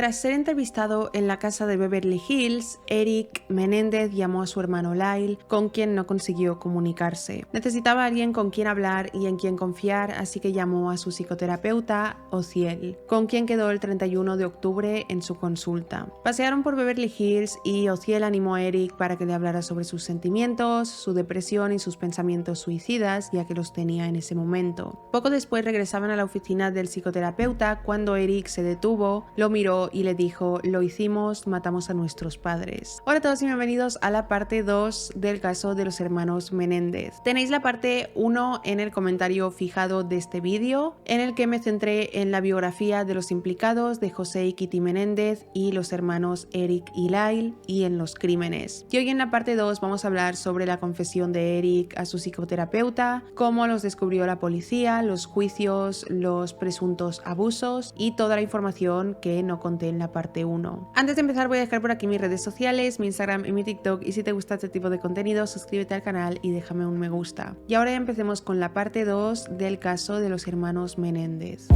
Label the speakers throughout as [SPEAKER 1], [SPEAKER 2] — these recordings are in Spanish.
[SPEAKER 1] Tras ser entrevistado en la casa de Beverly Hills, Eric Menéndez llamó a su hermano Lyle, con quien no consiguió comunicarse. Necesitaba a alguien con quien hablar y en quien confiar, así que llamó a su psicoterapeuta, Ociel, con quien quedó el 31 de octubre en su consulta. Pasearon por Beverly Hills y Ociel animó a Eric para que le hablara sobre sus sentimientos, su depresión y sus pensamientos suicidas, ya que los tenía en ese momento. Poco después regresaban a la oficina del psicoterapeuta cuando Eric se detuvo, lo miró y le dijo: lo hicimos, matamos a nuestros padres. Hola a todos y bienvenidos a la parte 2 del caso de los hermanos Menéndez. Tenéis la parte 1 en el comentario fijado de este vídeo, en el que me centré en la biografía de los implicados de José y Kitty Menéndez y los hermanos Eric y Lyle y en los crímenes. Y hoy en la parte 2 vamos a hablar sobre la confesión de Eric a su psicoterapeuta, cómo los descubrió la policía, los juicios, los presuntos abusos y toda la información que no conté en la parte 1. Antes de empezar voy a dejar por aquí mis redes sociales, mi Instagram y mi TikTok, y si te gusta este tipo de contenido suscríbete al canal y déjame un me gusta. Y ahora ya empecemos con la parte 2 del caso de los hermanos Menéndez.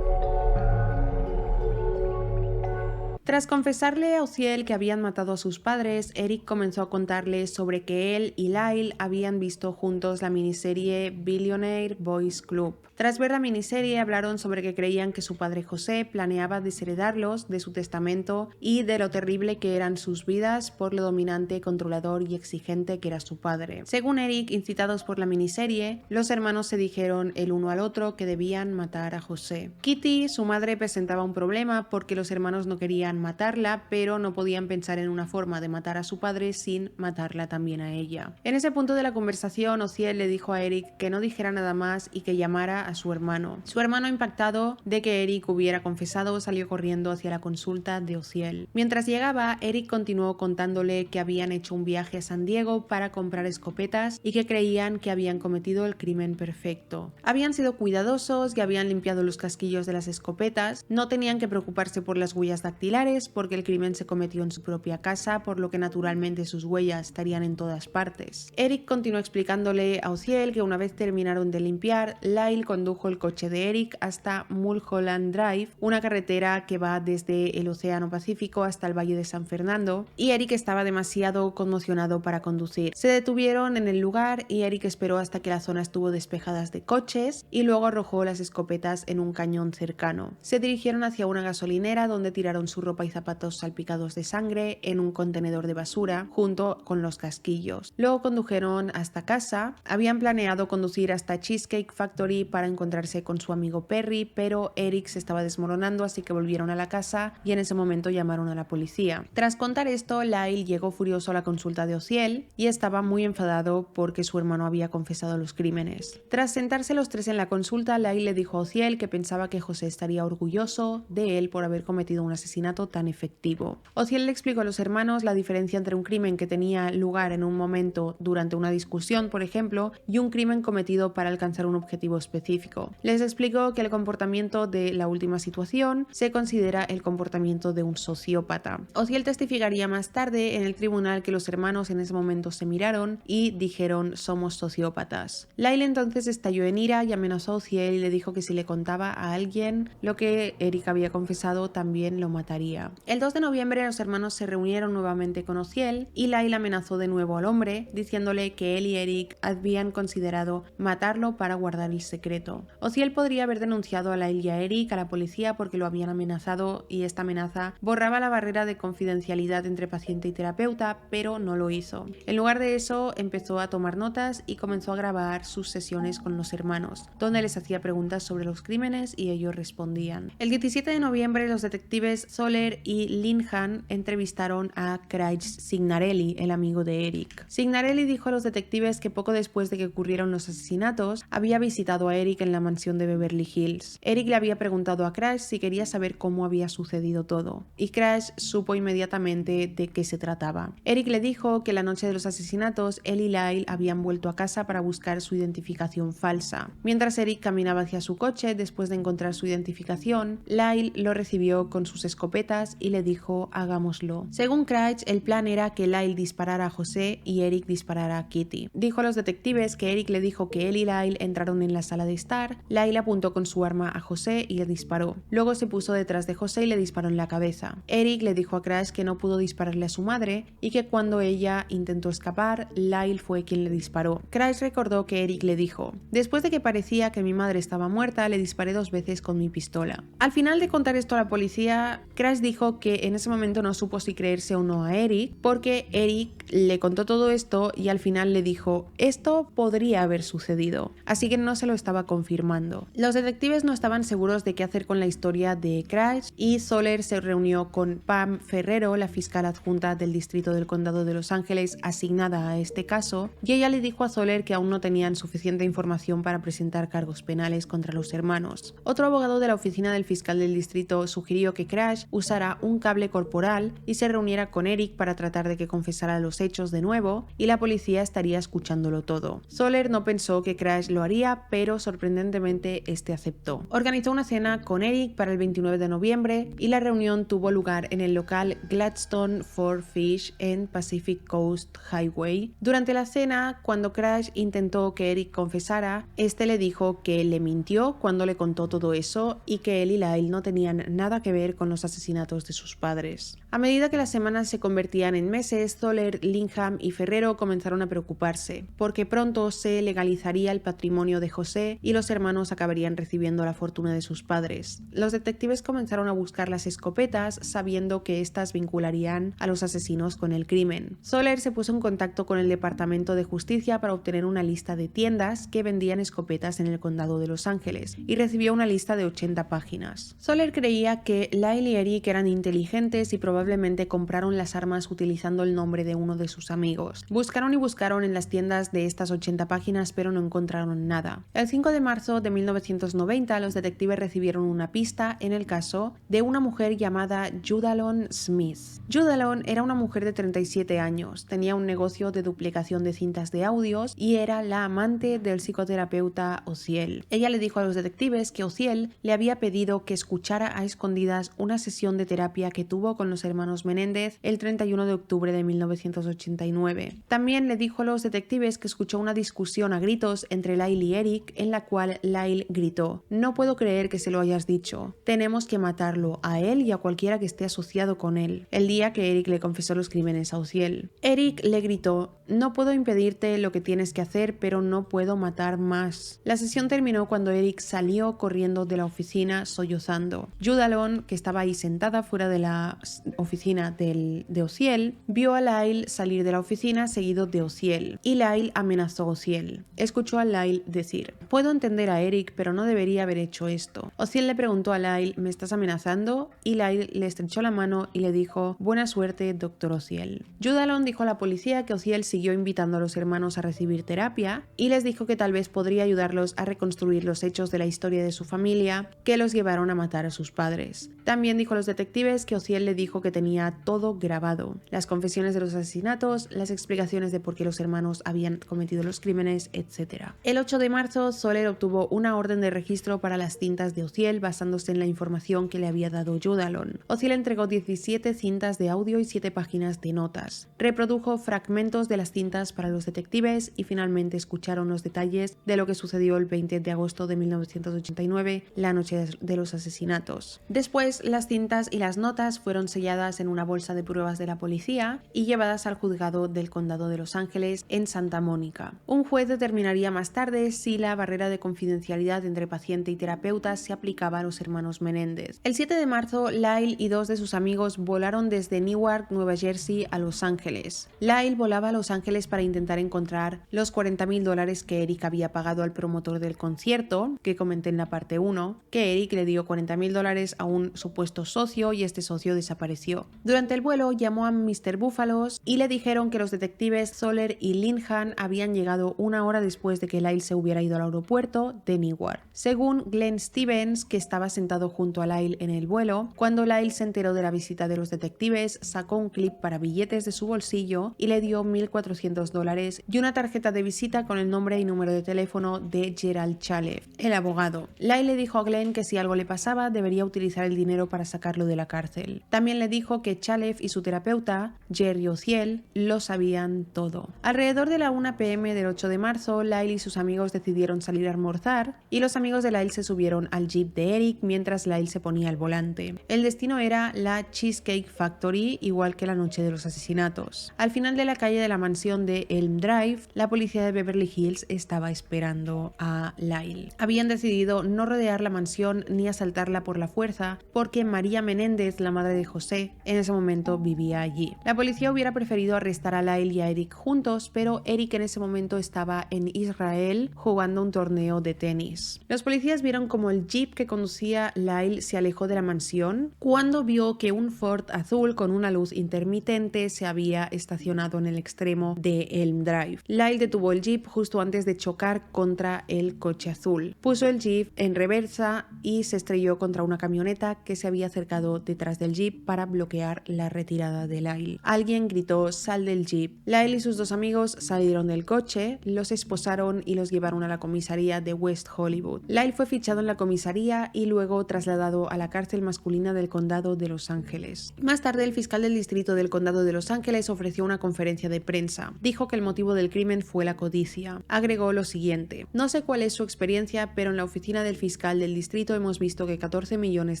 [SPEAKER 1] Tras confesarle a Ociel que habían matado a sus padres, Eric comenzó a contarle sobre que él y Lyle habían visto juntos la miniserie Billionaire Boys Club. Tras ver la miniserie hablaron sobre que creían que su padre José planeaba desheredarlos de su testamento y de lo terrible que eran sus vidas por lo dominante, controlador y exigente que era su padre. Según Eric, incitados por la miniserie, los hermanos se dijeron el uno al otro que debían matar a José. Kitty, su madre, presentaba un problema porque los hermanos no querían matarla, pero no podían pensar en una forma de matar a su padre sin matarla también a ella. En ese punto de la conversación, Ociel le dijo a Eric que no dijera nada más y que llamara a su hermano. Su hermano, impactado de que Eric hubiera confesado, salió corriendo hacia la consulta de Ociel. Mientras llegaba, Eric continuó contándole que habían hecho un viaje a San Diego para comprar escopetas y que creían que habían cometido el crimen perfecto. Habían sido cuidadosos y habían limpiado los casquillos de las escopetas, no tenían que preocuparse por las huellas dactilares porque el crimen se cometió en su propia casa, por lo que naturalmente sus huellas estarían en todas partes. Eric continuó explicándole a Ociel que una vez terminaron de limpiar, Lyle condujo el coche de Eric hasta Mulholland Drive, una carretera que va desde el Océano Pacífico hasta el Valle de San Fernando, y Eric estaba demasiado conmocionado para conducir. Se detuvieron en el lugar y Eric esperó hasta que la zona estuvo despejada de coches y luego arrojó las escopetas en un cañón cercano. Se dirigieron hacia una gasolinera donde tiraron su ropa y zapatos salpicados de sangre en un contenedor de basura junto con los casquillos. Luego condujeron hasta casa. Habían planeado conducir hasta Cheesecake Factory para encontrarse con su amigo Perry, pero Eric se estaba desmoronando, así que volvieron a la casa y en ese momento llamaron a la policía. Tras contar esto, Lyle llegó furioso a la consulta de Ociel y estaba muy enfadado porque su hermano había confesado los crímenes. Tras sentarse los tres en la consulta, Lyle le dijo a Ociel que pensaba que José estaría orgulloso de él por haber cometido un asesinato tan efectivo. Ociel le explicó a los hermanos la diferencia entre un crimen que tenía lugar en un momento durante una discusión, por ejemplo, y un crimen cometido para alcanzar un objetivo específico. Les explicó que el comportamiento de la última situación se considera el comportamiento de un sociópata. Ociel testificaría más tarde en el tribunal que los hermanos en ese momento se miraron y dijeron: somos sociópatas. Lyle entonces estalló en ira y amenazó a Ociel y le dijo que si le contaba a alguien lo que Eric había confesado también lo mataría. El 2 de noviembre los hermanos se reunieron nuevamente con Ociel y Lyle amenazó de nuevo al hombre, diciéndole que él y Eric habían considerado matarlo para guardar el secreto. Ociel podría haber denunciado a Lyle y a Eric a la policía porque lo habían amenazado y esta amenaza borraba la barrera de confidencialidad entre paciente y terapeuta, pero no lo hizo. En lugar de eso, empezó a tomar notas y comenzó a grabar sus sesiones con los hermanos, donde les hacía preguntas sobre los crímenes y ellos respondían. El 17 de noviembre los detectives Soler y Linhan entrevistaron a Craig Signarelli, el amigo de Eric. Signarelli dijo a los detectives que poco después de que ocurrieron los asesinatos, había visitado a Eric en la mansión de Beverly Hills. Eric le había preguntado a Crash si quería saber cómo había sucedido todo, y Crash supo inmediatamente de qué se trataba. Eric le dijo que la noche de los asesinatos, él y Lyle habían vuelto a casa para buscar su identificación falsa. Mientras Eric caminaba hacia su coche, después de encontrar su identificación, Lyle lo recibió con sus escopetas escopetas y le dijo hagámoslo. Según Craig, el plan era que Lyle disparara a José y Eric disparara a Kitty. Dijo a los detectives que Eric le dijo que él y Lyle entraron en la sala de estar. Lyle apuntó con su arma a José y le disparó. Luego se puso detrás de José y le disparó en la cabeza. Eric le dijo a Craig que no pudo dispararle a su madre y que cuando ella intentó escapar, Lyle fue quien le disparó. Craig recordó que Eric le dijo: después de que parecía que mi madre estaba muerta, le disparé 2 veces con mi pistola. Al final de contar esto a la policía, Craig dijo que en ese momento no supo si creerse o no a Eric, porque Eric le contó todo esto y al final le dijo: esto podría haber sucedido, así que no se lo estaba confirmando. Los detectives no estaban seguros de qué hacer con la historia de Craig y Soler se reunió con Pam Ferrero, la fiscal adjunta del distrito del condado de Los Ángeles asignada a este caso, y ella le dijo a Soler que aún no tenían suficiente información para presentar cargos penales contra los hermanos. Otro abogado de la oficina del fiscal del distrito sugirió que Craig usara un cable corporal y se reuniera con Eric para tratar de que confesara los hechos de nuevo, y la policía estaría escuchándolo todo. Soler no pensó que Craig lo haría, pero sorprendentemente este aceptó. Organizó una cena con Eric para el 29 de noviembre y la reunión tuvo lugar en el local Gladstone for Fish en Pacific Coast Highway. Durante la cena, cuando Craig intentó que Eric confesara, este le dijo que le mintió cuando le contó todo eso y que él y Lyle no tenían nada que ver con los asesinatos de sus padres. A medida que las semanas se convertían en meses, Soler, Lingham y Ferrero comenzaron a preocuparse, porque pronto se legalizaría el patrimonio de José y los hermanos acabarían recibiendo la fortuna de sus padres. Los detectives comenzaron a buscar las escopetas, sabiendo que éstas vincularían a los asesinos con el crimen. Soler se puso en contacto con el Departamento de Justicia para obtener una lista de tiendas que vendían escopetas en el condado de Los Ángeles y recibió una lista de 80 páginas. Soler creía que Lyle y Eric eran inteligentes y probablemente compraron las armas utilizando el nombre de uno de sus amigos. Buscaron y buscaron en las tiendas de estas 80 páginas, pero no encontraron nada. El 5 de marzo de 1990, los detectives recibieron una pista en el caso de una mujer llamada Judalon Smith. Judalon era una mujer de 37 años, tenía un negocio de duplicación de cintas de audios y era la amante del psicoterapeuta Ociel. Ella le dijo a los detectives que Ociel le había pedido que escuchara a escondidas una sesión de terapia que tuvo con los hermanos Menéndez el 31 de octubre de 1989. También le dijo a los detectives que escuchó una discusión a gritos entre Lyle y Eric en la cual Lyle gritó: no puedo creer que se lo hayas dicho, tenemos que matarlo, a él y a cualquiera que esté asociado con él, el día que Eric le confesó los crímenes a Ociel. Eric le gritó: no puedo impedirte lo que tienes que hacer, pero no puedo matar más. La sesión terminó cuando Eric salió corriendo de la oficina sollozando. Judalon, que estaba ahí sentada fuera de la oficina de Ociel, vio a Lyle salir de la oficina seguido de Ociel, y Lyle amenazó a Ociel. Escuchó a Lyle decir: puedo entender a Eric, pero no debería haber hecho esto. Ociel le preguntó a Lyle: ¿me estás amenazando? Y Lyle le estrechó la mano y le dijo: buena suerte, doctor Ociel. Judalon dijo a la policía que Ociel siguió invitando a los hermanos a recibir terapia y les dijo que tal vez podría ayudarlos a reconstruir los hechos de la historia de su familia que los llevaron a matar a sus padres. También dijo a los detectives que Ociel le dijo que tenía todo grabado: las confesiones de los asesinatos, las explicaciones de por qué los hermanos habían cometido los crímenes, etc. El 8 de marzo, Soler obtuvo una orden de registro para las cintas de Ociel basándose en la información que le había dado Judalon. Ociel entregó 17 cintas de audio y 7 páginas de notas. Reprodujo fragmentos de las cintas para los detectives y finalmente escucharon los detalles de lo que sucedió el 20 de agosto de 1989, la noche de los asesinatos. Después, las cintas y las notas fueron selladas en una bolsa de pruebas de la policía y llevadas al juzgado del condado de Los Ángeles en Santa Mónica. Un juez determinaría más tarde si la barrera de confidencialidad entre paciente y terapeuta se aplicaba a los hermanos Menéndez. El 7 de marzo, Lyle y 2 de sus amigos volaron desde Newark, Nueva Jersey, a Los Ángeles. Lyle volaba a Los Ángeles para intentar encontrar los $40,000 que Eric había pagado al promotor del concierto, que comenté en la parte 1, que Eric le dio $40,000 a un supuesto socio y este socio desapareció. Durante el vuelo llamó a Mr. Búfalos y le dijeron que los detectives Soler y Linhan habían llegado una hora después de que Lyle se hubiera ido al aeropuerto de Newark. Según Glenn Stevens, que estaba sentado junto a Lyle en el vuelo, cuando Lyle se enteró de la visita de los detectives, sacó un clip para billetes de su bolsillo y le dio $1,400 y una tarjeta de visita con el nombre y número de teléfono de Gerald Chaleff, el abogado. Lyle le dijo a Glenn que si algo le pasaba debería utilizar el dinero para sacarlo de la cárcel. También le dijo que Chaleff y su terapeuta, Jerry Ociel, lo sabían todo. Alrededor de la 1 p.m. del 8 de marzo, Lyle y sus amigos decidieron salir a almorzar y los amigos de Lyle se subieron al jeep de Eric mientras Lyle se ponía al volante. El destino era la Cheesecake Factory, igual que la noche de los asesinatos. Al final de la calle de la mansión de Elm Drive, la policía de Beverly Hills estaba esperando a Lyle. Habían decidido no rodear la mansión ni asaltarla por la fuerza porque María Menéndez, la madre de José, en ese momento vivía allí. La policía hubiera preferido arrestar a Lyle y a Eric juntos, pero Eric en ese momento estaba en Israel jugando un torneo de tenis. Los policías vieron como el jeep que conducía Lyle se alejó de la mansión cuando vio que un Ford azul con una luz intermitente se había estacionado en el extremo de Elm Drive. Lyle detuvo el jeep justo antes de chocar contra el coche azul. Puso el jeep en reversa y se estrelló contra una camioneta que se había acercado detrás del jeep para bloquear la retirada de Lyle. Alguien gritó "sal del jeep". Lyle y sus dos amigos salieron del coche, los esposaron y los llevaron a la comisaría de West Hollywood. Lyle fue fichado en la comisaría y luego trasladado a la cárcel masculina del condado de Los Ángeles. Más tarde, el fiscal del distrito del condado de Los Ángeles ofreció una conferencia de prensa. Dijo que el motivo del crimen fue la codicia. Agregó lo siguiente: "No sé cuál es su experiencia, pero en la oficina del fiscal del distrito hemos visto que $14 millones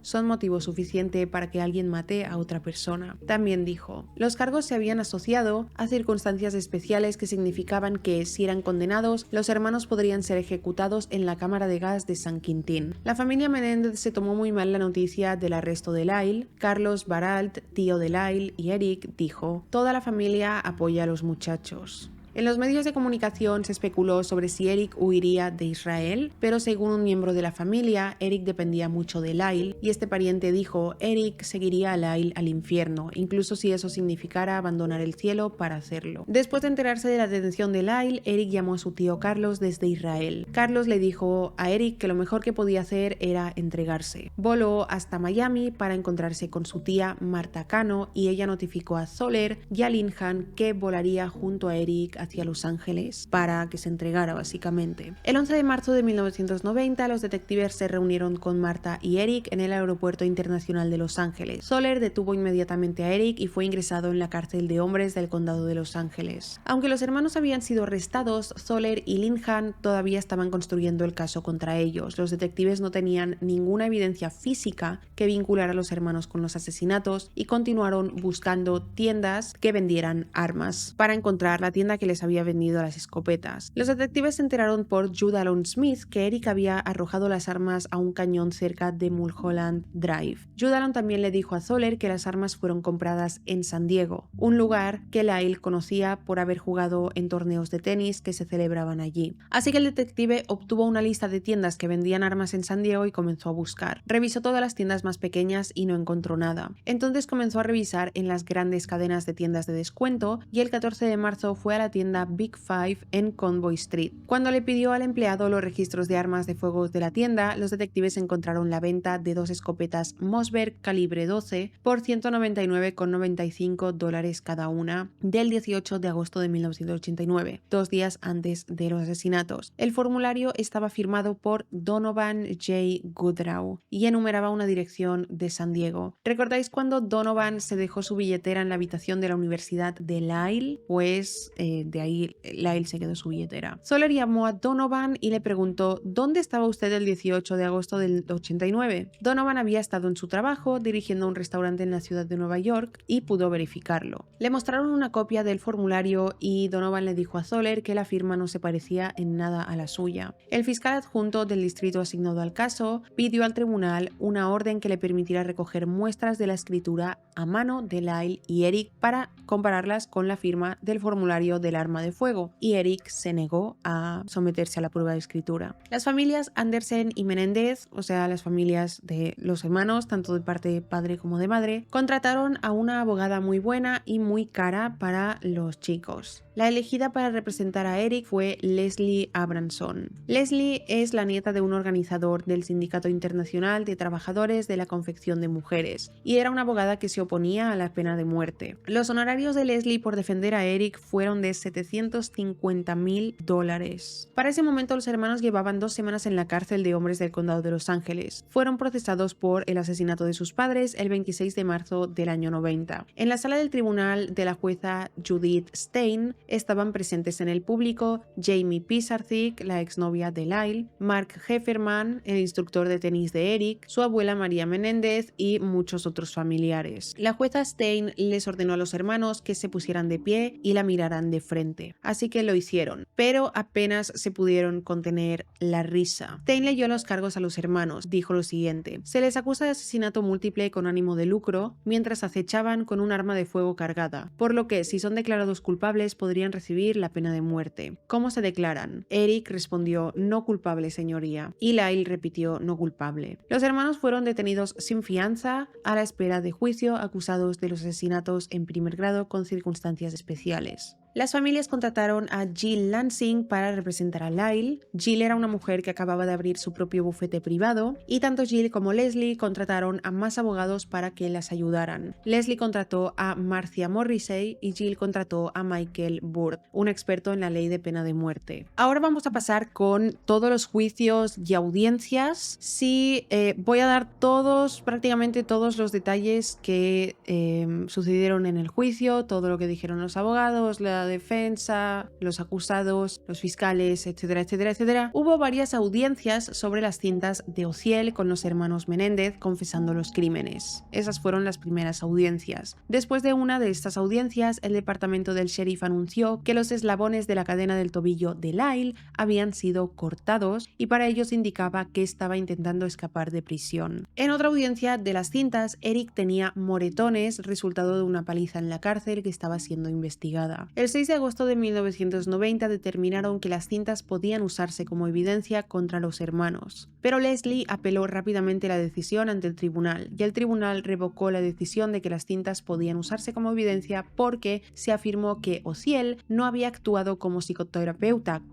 [SPEAKER 1] son motivo suficiente para que alguien mate a otra persona". También dijo: "Los cargos se habían asociado a circunstancias especiales que significaban que, si eran condenados, los hermanos podrían ser ejecutados en la cámara de gas de San Quintín". La familia Menéndez se tomó muy mal la noticia del arresto de Lyle. Carlos Baralt, tío de Lyle y Eric, dijo: "Toda la familia apoya a los muchachos". En los medios de comunicación se especuló sobre si Eric huiría de Israel, pero según un miembro de la familia, Eric dependía mucho de Lyle y este pariente dijo: "Eric seguiría a Lyle al infierno, incluso si eso significara abandonar el cielo para hacerlo". Después de enterarse de la detención de Lyle, Eric llamó a su tío Carlos desde Israel. Carlos le dijo a Eric que lo mejor que podía hacer era entregarse. Voló hasta Miami para encontrarse con su tía Marta Cano y ella notificó a Soler y a Linhan que volaría junto a Eric hacia Los Ángeles para que se entregara básicamente. El 11 de marzo de 1990 los detectives se reunieron con Marta y Eric en el aeropuerto internacional de Los Ángeles. Soler detuvo inmediatamente a Eric y fue ingresado en la cárcel de hombres del condado de Los Ángeles. Aunque los hermanos habían sido arrestados, Soler y Linhan todavía estaban construyendo el caso contra ellos. Los detectives no tenían ninguna evidencia física que vinculara a los hermanos con los asesinatos y continuaron buscando tiendas que vendieran armas para encontrar la tienda que les había vendido las escopetas. Los detectives se enteraron por Jude Allen Smith que Eric había arrojado las armas a un cañón cerca de Mulholland Drive. Jude Allen también le dijo a Soler que las armas fueron compradas en San Diego, un lugar que Lyle conocía por haber jugado en torneos de tenis que se celebraban allí. Así que el detective obtuvo una lista de tiendas que vendían armas en San Diego y comenzó a buscar. Revisó todas las tiendas más pequeñas y no encontró nada. Entonces comenzó a revisar en las grandes cadenas de tiendas de descuento y el 14 de marzo fue a la tienda Big Five en Convoy Street. Cuando le pidió al empleado los registros de armas de fuego de la tienda, los detectives encontraron la venta de dos escopetas Mossberg calibre 12 por $199,95 cada una del 18 de agosto de 1989, 2 días antes de los asesinatos. El formulario estaba firmado por Donovan J. Goodrow y enumeraba una dirección de San Diego. ¿Recordáis cuando Donovan se dejó su billetera en la habitación de la Universidad de Lyle? Pues de ahí Lyle se quedó su billetera. Soler llamó a Donovan y le preguntó: ¿dónde estaba usted el 18 de agosto del 89? Donovan había estado en su trabajo dirigiendo un restaurante en la ciudad de Nueva York y pudo verificarlo. Le mostraron una copia del formulario y Donovan le dijo a Soler que la firma no se parecía en nada a la suya. El fiscal adjunto del distrito asignado al caso pidió al tribunal una orden que le permitiera recoger muestras de la escritura a mano de Lyle y Eric para compararlas con la firma del formulario de la arma de fuego, y Eric se negó a someterse a la prueba de escritura. Las familias Andersen y Menéndez, o sea, las familias de los hermanos, tanto de parte de padre como de madre, contrataron a una abogada muy buena y muy cara para los chicos. La elegida para representar a Eric fue Leslie Abramson. Leslie es la nieta de un organizador del Sindicato Internacional de Trabajadores de la Confección de Mujeres y era una abogada que se oponía a la pena de muerte. Los honorarios de Leslie por defender a Eric fueron de $750,000. Para ese momento los hermanos llevaban 2 semanas en la cárcel de hombres del condado de Los Ángeles. Fueron procesados por el asesinato de sus padres el 26 de marzo del año 90. En la sala del tribunal de la jueza Judith Stein estaban presentes en el público Jamie Pisarcik, la exnovia de Lyle, Mark Hefferman, el instructor de tenis de Eric, su abuela María Menéndez y muchos otros familiares. La jueza Stein les ordenó a los hermanos que se pusieran de pie y la miraran de frente, así que lo hicieron, pero apenas se pudieron contener la risa. Stein leyó los cargos a los hermanos, dijo lo siguiente: se les acusa de asesinato múltiple con ánimo de lucro mientras acechaban con un arma de fuego cargada, por lo que si son declarados culpables podrían recibir la pena de muerte. ¿Cómo se declaran? Eric respondió: no culpable, señoría, y Lyle repitió: no culpable. Los hermanos fueron detenidos sin fianza a la espera de juicio, acusados de los asesinatos en primer grado con circunstancias especiales. Las familias contrataron a Jill Lansing para representar a Lyle. Jill era una mujer que acababa de abrir su propio bufete privado y tanto Jill como Leslie contrataron a más abogados para que las ayudaran. Leslie contrató a Marcia Morrissey y Jill contrató a Michael Burt, un experto en la ley de pena de muerte. Ahora vamos a pasar con todos los juicios y audiencias. Sí, voy a dar prácticamente todos los detalles que sucedieron en el juicio, todo lo que dijeron los abogados, la defensa, los acusados, los fiscales, etcétera, etcétera, etcétera. Hubo varias audiencias sobre las cintas de Ociel con los hermanos Menéndez confesando los crímenes. Esas fueron las primeras audiencias. Después de una de estas audiencias, el departamento del sheriff anunció que los eslabones de la cadena del tobillo de Lyle habían sido cortados y para ellos indicaba que estaba intentando escapar de prisión. En otra audiencia de las cintas, Eric tenía moretones resultado de una paliza en la cárcel que estaba siendo investigada. El 6 de agosto de 1990 determinaron que las cintas podían usarse como evidencia contra los hermanos, pero Leslie apeló rápidamente la decisión ante el tribunal y el tribunal revocó la decisión de que las cintas podían usarse como evidencia porque se afirmó que Ociel no había actuado como psicoterapeuta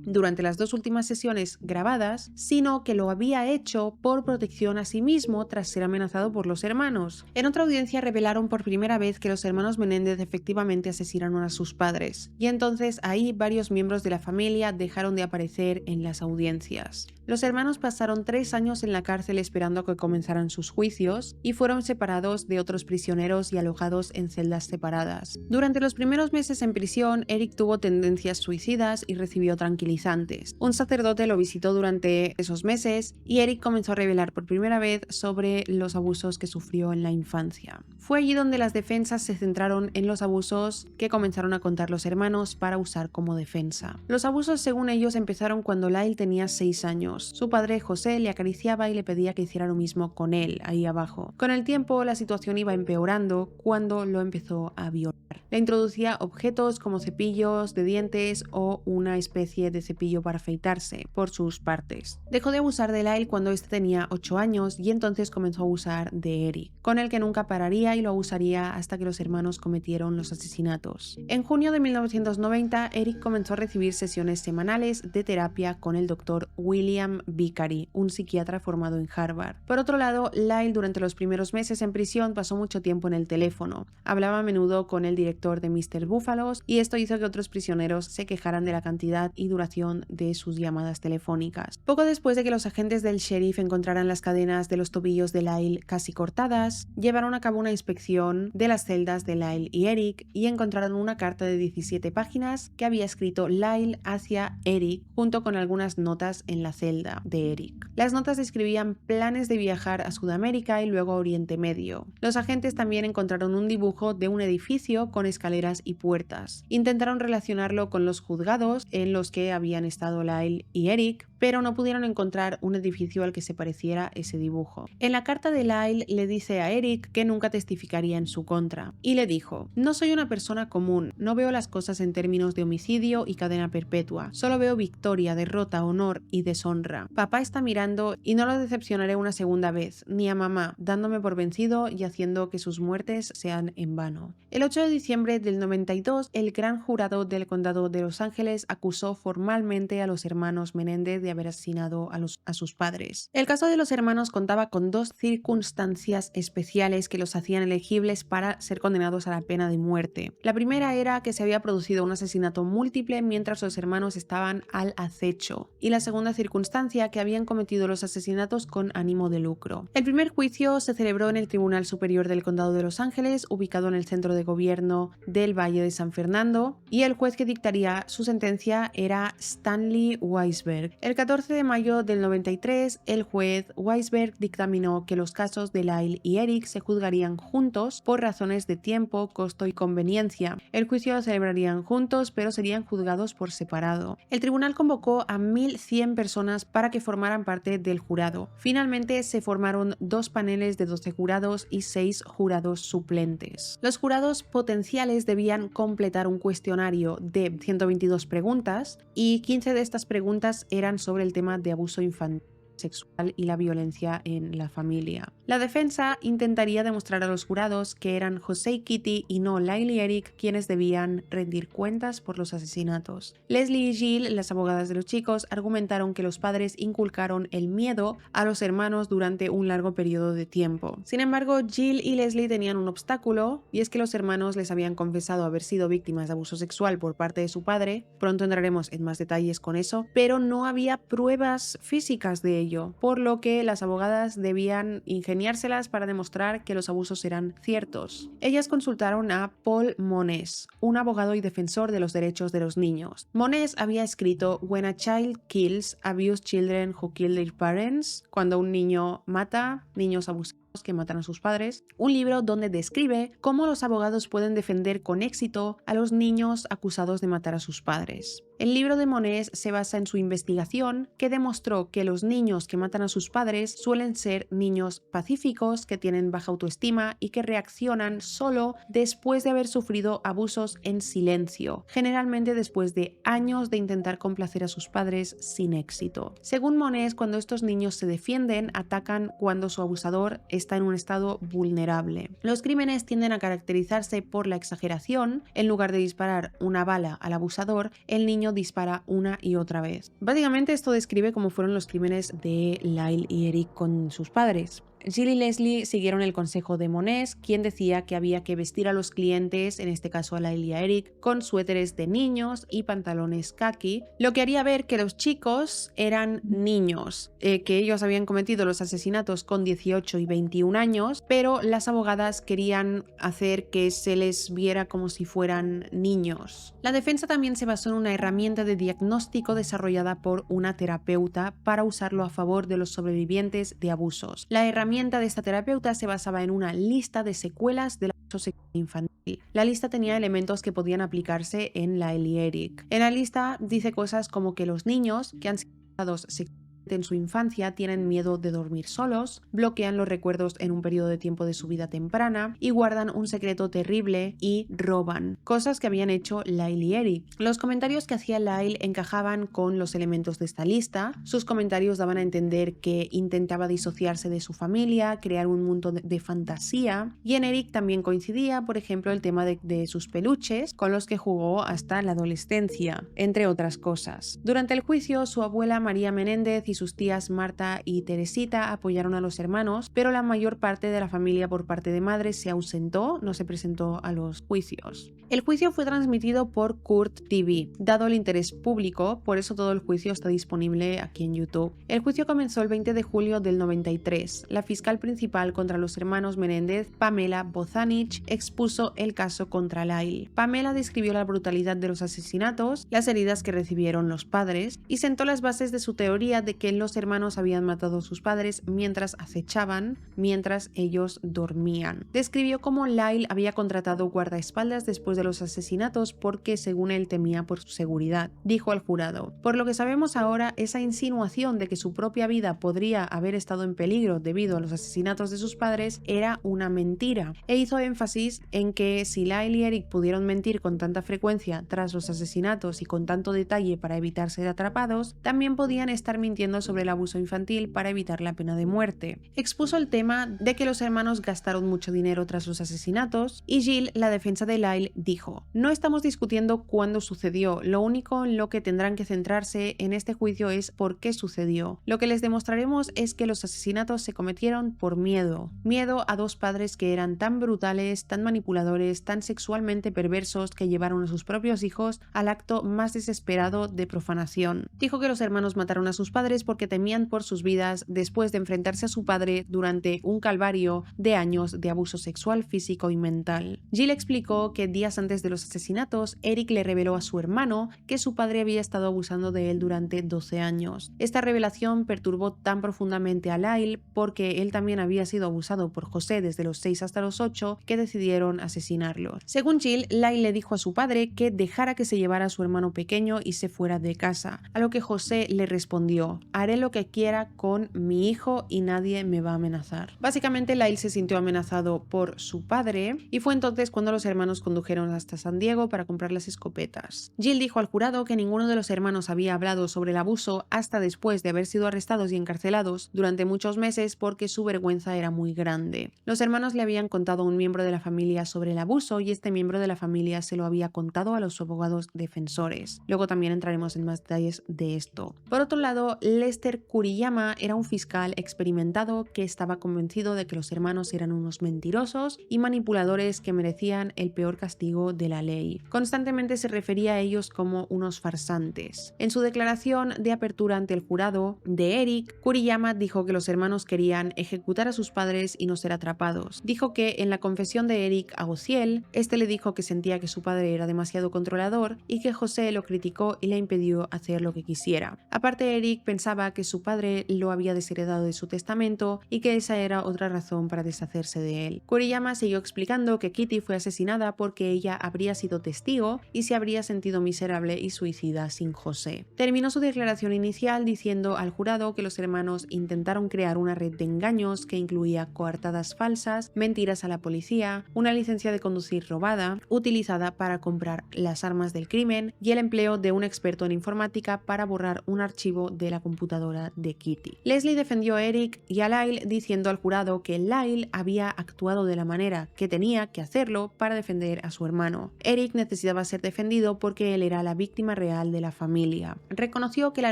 [SPEAKER 1] durante las 2 últimas sesiones grabadas, sino que lo había hecho por protección a sí mismo tras ser amenazado por los hermanos. En otra audiencia revelaron por primera vez que los hermanos Menéndez efectivamente asesinaron a sus padres, y entonces ahí varios miembros de la familia dejaron de aparecer en las audiencias. Los hermanos pasaron 3 años en la cárcel esperando a que comenzaran sus juicios y fueron separados de otros prisioneros y alojados en celdas separadas. Durante los primeros meses en prisión, Eric tuvo tendencias suicidas y recibió tranquilizantes. Un sacerdote lo visitó durante esos meses y Eric comenzó a revelar por primera vez sobre los abusos que sufrió en la infancia. Fue allí donde las defensas se centraron en los abusos que comenzaron a contar los hermanos para usar como defensa. Los abusos, según ellos, empezaron cuando Lyle tenía 6 años. Su padre, José, le acariciaba y le pedía que hiciera lo mismo con él, ahí abajo. Con el tiempo, la situación iba empeorando cuando lo empezó a violar. Le introducía objetos como cepillos de dientes o una especie de cepillo para afeitarse por sus partes. Dejó de abusar de Lyle cuando este tenía 8 años y entonces comenzó a abusar de Eric, con el que nunca pararía y lo abusaría hasta que los hermanos cometieron los asesinatos. En junio de 1990, Eric comenzó a recibir sesiones semanales de terapia con el Dr. William Vicary, un psiquiatra formado en Harvard. Por otro lado, Lyle durante los primeros meses en prisión pasó mucho tiempo en el teléfono. Hablaba a menudo con el director de Mr. Búfalos y esto hizo que otros prisioneros se quejaran de la cantidad y duración de sus llamadas telefónicas. Poco después de que los agentes del sheriff encontraran las cadenas de los tobillos de Lyle casi cortadas, llevaron a cabo una inspección de las celdas de Lyle y Eric y encontraron una carta de 17 páginas que había escrito Lyle hacia Eric junto con algunas notas en la celda de Eric. Las notas describían planes de viajar a Sudamérica y luego a Oriente Medio. Los agentes también encontraron un dibujo de un edificio con escaleras y puertas. Intentaron relacionarlo con los juzgados en los que habían estado Lyle y Eric, pero no pudieron encontrar un edificio al que se pareciera ese dibujo. En la carta de Lyle le dice a Eric que nunca testificaría en su contra, y le dijo: no soy una persona común, no no veo las cosas en términos de homicidio y cadena perpetua. Solo veo victoria, derrota, honor y deshonra. Papá está mirando y no lo decepcionaré una segunda vez, ni a mamá, dándome por vencido y haciendo que sus muertes sean en vano. El 8 de diciembre del 92, el gran jurado del condado de Los Ángeles acusó formalmente a los hermanos Menéndez de haber asesinado a sus padres. El caso de los hermanos contaba con dos circunstancias especiales que los hacían elegibles para ser condenados a la pena de muerte. La primera era que se había producido un asesinato múltiple mientras los hermanos estaban al acecho, y la segunda circunstancia que habían cometido los asesinatos con ánimo de lucro. El primer juicio se celebró en el Tribunal Superior del Condado de Los Ángeles, ubicado en el centro de gobierno del Valle de San Fernando, y el juez que dictaría su sentencia era Stanley Weisberg. El 14 de mayo del 93, el juez Weisberg dictaminó que los casos de Lyle y Eric se juzgarían juntos por razones de tiempo, costo y conveniencia. El juicio lo celebrarían juntos, pero serían juzgados por separado. El tribunal convocó a 1.100 personas para que formaran parte del jurado. Finalmente se formaron dos paneles de 12 jurados y 6 jurados suplentes. Los jurados potenciales debían completar un cuestionario de 122 preguntas y 15 de estas preguntas eran sobre el tema de abuso infantil, sexual y la violencia en la familia. La defensa intentaría demostrar a los jurados que eran José y Kitty y no Lyle y Eric quienes debían rendir cuentas por los asesinatos. Leslie y Jill, las abogadas de los chicos, argumentaron que los padres inculcaron el miedo a los hermanos durante un largo periodo de tiempo. Sin embargo, Jill y Leslie tenían un obstáculo, y es que los hermanos les habían confesado haber sido víctimas de abuso sexual por parte de su padre. Pronto entraremos en más detalles con eso, pero no había pruebas físicas de ello, por lo que las abogadas debían ingeniárselas para demostrar que los abusos eran ciertos. Ellas consultaron a Paul Mones, un abogado y defensor de los derechos de los niños. Mones había escrito When a Child Kills, Abused Children Who Kill Their Parents, cuando un niño mata niños abusados que matan a sus padres, un libro donde describe cómo los abogados pueden defender con éxito a los niños acusados de matar a sus padres. El libro de Mones se basa en su investigación, que demostró que los niños que matan a sus padres suelen ser niños pacíficos, que tienen baja autoestima y que reaccionan solo después de haber sufrido abusos en silencio, generalmente después de años de intentar complacer a sus padres sin éxito. Según Mones, cuando estos niños se defienden, atacan cuando su abusador está en un estado vulnerable. Los crímenes tienden a caracterizarse por la exageración. En lugar de disparar una bala al abusador, el niño dispara una y otra vez. Básicamente esto describe cómo fueron los crímenes de Lyle y Eric con sus padres. Jill y Leslie siguieron el consejo de Mones, quien decía que había que vestir a los clientes, en este caso a Lyle y a Eric, con suéteres de niños y pantalones khaki, lo que haría ver que los chicos eran niños, que ellos habían cometido los asesinatos con 18 y 21 años, pero las abogadas querían hacer que se les viera como si fueran niños. La defensa también se basó en una herramienta de diagnóstico desarrollada por una terapeuta para usarlo a favor de los sobrevivientes de abusos. La herramienta de esta terapeuta se basaba en una lista de secuelas del abuso sexual infantil. La lista tenía elementos que podían aplicarse en Lyle y Eric. En la lista dice cosas como que los niños que han sido abusados sexualmente en su infancia tienen miedo de dormir solos, bloquean los recuerdos en un periodo de tiempo de su vida temprana y guardan un secreto terrible y roban, cosas que habían hecho Lyle y Eric. Los comentarios que hacía Lyle encajaban con los elementos de esta lista. Sus comentarios daban a entender que intentaba disociarse de su familia, crear un mundo de fantasía, y en Eric también coincidía, por ejemplo, el tema de sus peluches con los que jugó hasta la adolescencia, entre otras cosas. Durante el juicio, su abuela María Menéndez y sus tías Marta y Teresita apoyaron a los hermanos, pero la mayor parte de la familia por parte de madre se ausentó, no se presentó a los juicios. El juicio fue transmitido por Court TV, dado el interés público, por eso todo el juicio está disponible aquí en YouTube. El juicio comenzó el 20 de julio del 93. La fiscal principal contra los hermanos Menéndez, Pamela Bozanich, expuso el caso contra Lyle. Pamela describió la brutalidad de los asesinatos, las heridas que recibieron los padres y sentó las bases de su teoría de que los hermanos habían matado a sus padres mientras acechaban, mientras ellos dormían. Describió cómo Lyle había contratado guardaespaldas después de los asesinatos porque, según él, temía por su seguridad. Dijo al jurado: por lo que sabemos ahora, esa insinuación de que su propia vida podría haber estado en peligro debido a los asesinatos de sus padres era una mentira. E hizo énfasis en que si Lyle y Eric pudieron mentir con tanta frecuencia tras los asesinatos y con tanto detalle para evitar ser atrapados, también podían estar mintiendo sobre el abuso infantil para evitar la pena de muerte. Expuso el tema de que los hermanos gastaron mucho dinero tras los asesinatos y Jill, la defensa de Lyle, dijo: no estamos discutiendo cuándo sucedió, lo único en lo que tendrán que centrarse en este juicio es por qué sucedió. Lo que les demostraremos es que los asesinatos se cometieron por miedo. Miedo a dos padres que eran tan brutales, tan manipuladores, tan sexualmente perversos que llevaron a sus propios hijos al acto más desesperado de profanación. Dijo que los hermanos mataron a sus padres porque temían por sus vidas después de enfrentarse a su padre durante un calvario de años de abuso sexual, físico y mental. Jill explicó que días antes de los asesinatos, Eric le reveló a su hermano que su padre había estado abusando de él durante 12 años. Esta revelación perturbó tan profundamente a Lyle porque él también había sido abusado por José desde los 6 hasta los 8 que decidieron asesinarlo. Según Jill, Lyle le dijo a su padre que dejara que se llevara a su hermano pequeño y se fuera de casa, a lo que José le respondió: haré lo que quiera con mi hijo y nadie me va a amenazar. Básicamente, Lyle se sintió amenazado por su padre y fue entonces cuando los hermanos condujeron hasta San Diego para comprar las escopetas. Jill dijo al jurado que ninguno de los hermanos había hablado sobre el abuso hasta después de haber sido arrestados y encarcelados durante muchos meses porque su vergüenza era muy grande. Los hermanos le habían contado a un miembro de la familia sobre el abuso y este miembro de la familia se lo había contado a los abogados defensores. Luego también entraremos en más detalles de esto. Por otro lado, Lester Kuriyama era un fiscal experimentado que estaba convencido de que los hermanos eran unos mentirosos y manipuladores que merecían el peor castigo de la ley. Constantemente se refería a ellos como unos farsantes. En su declaración de apertura ante el jurado de Eric, Kuriyama dijo que los hermanos querían ejecutar a sus padres y no ser atrapados. Dijo que en la confesión de Eric a Ociel, este le dijo que sentía que su padre era demasiado controlador y que José lo criticó y le impidió hacer lo que quisiera. Aparte, Eric pensaba que su padre lo había desheredado de su testamento y que esa era otra razón para deshacerse de él. Kuriyama siguió explicando que Kitty fue asesinada porque ella habría sido testigo y se habría sentido miserable y suicida sin José. Terminó su declaración inicial diciendo al jurado que los hermanos intentaron crear una red de engaños que incluía coartadas falsas, mentiras a la policía, una licencia de conducir robada, utilizada para comprar las armas del crimen y el empleo de un experto en informática para borrar un archivo de la computadora de Kitty. Leslie defendió a Eric y a Lyle diciendo al jurado que Lyle había actuado de la manera que tenía que hacerlo para defender a su hermano. Eric necesitaba ser defendido porque él era la víctima real de la familia. Reconoció que la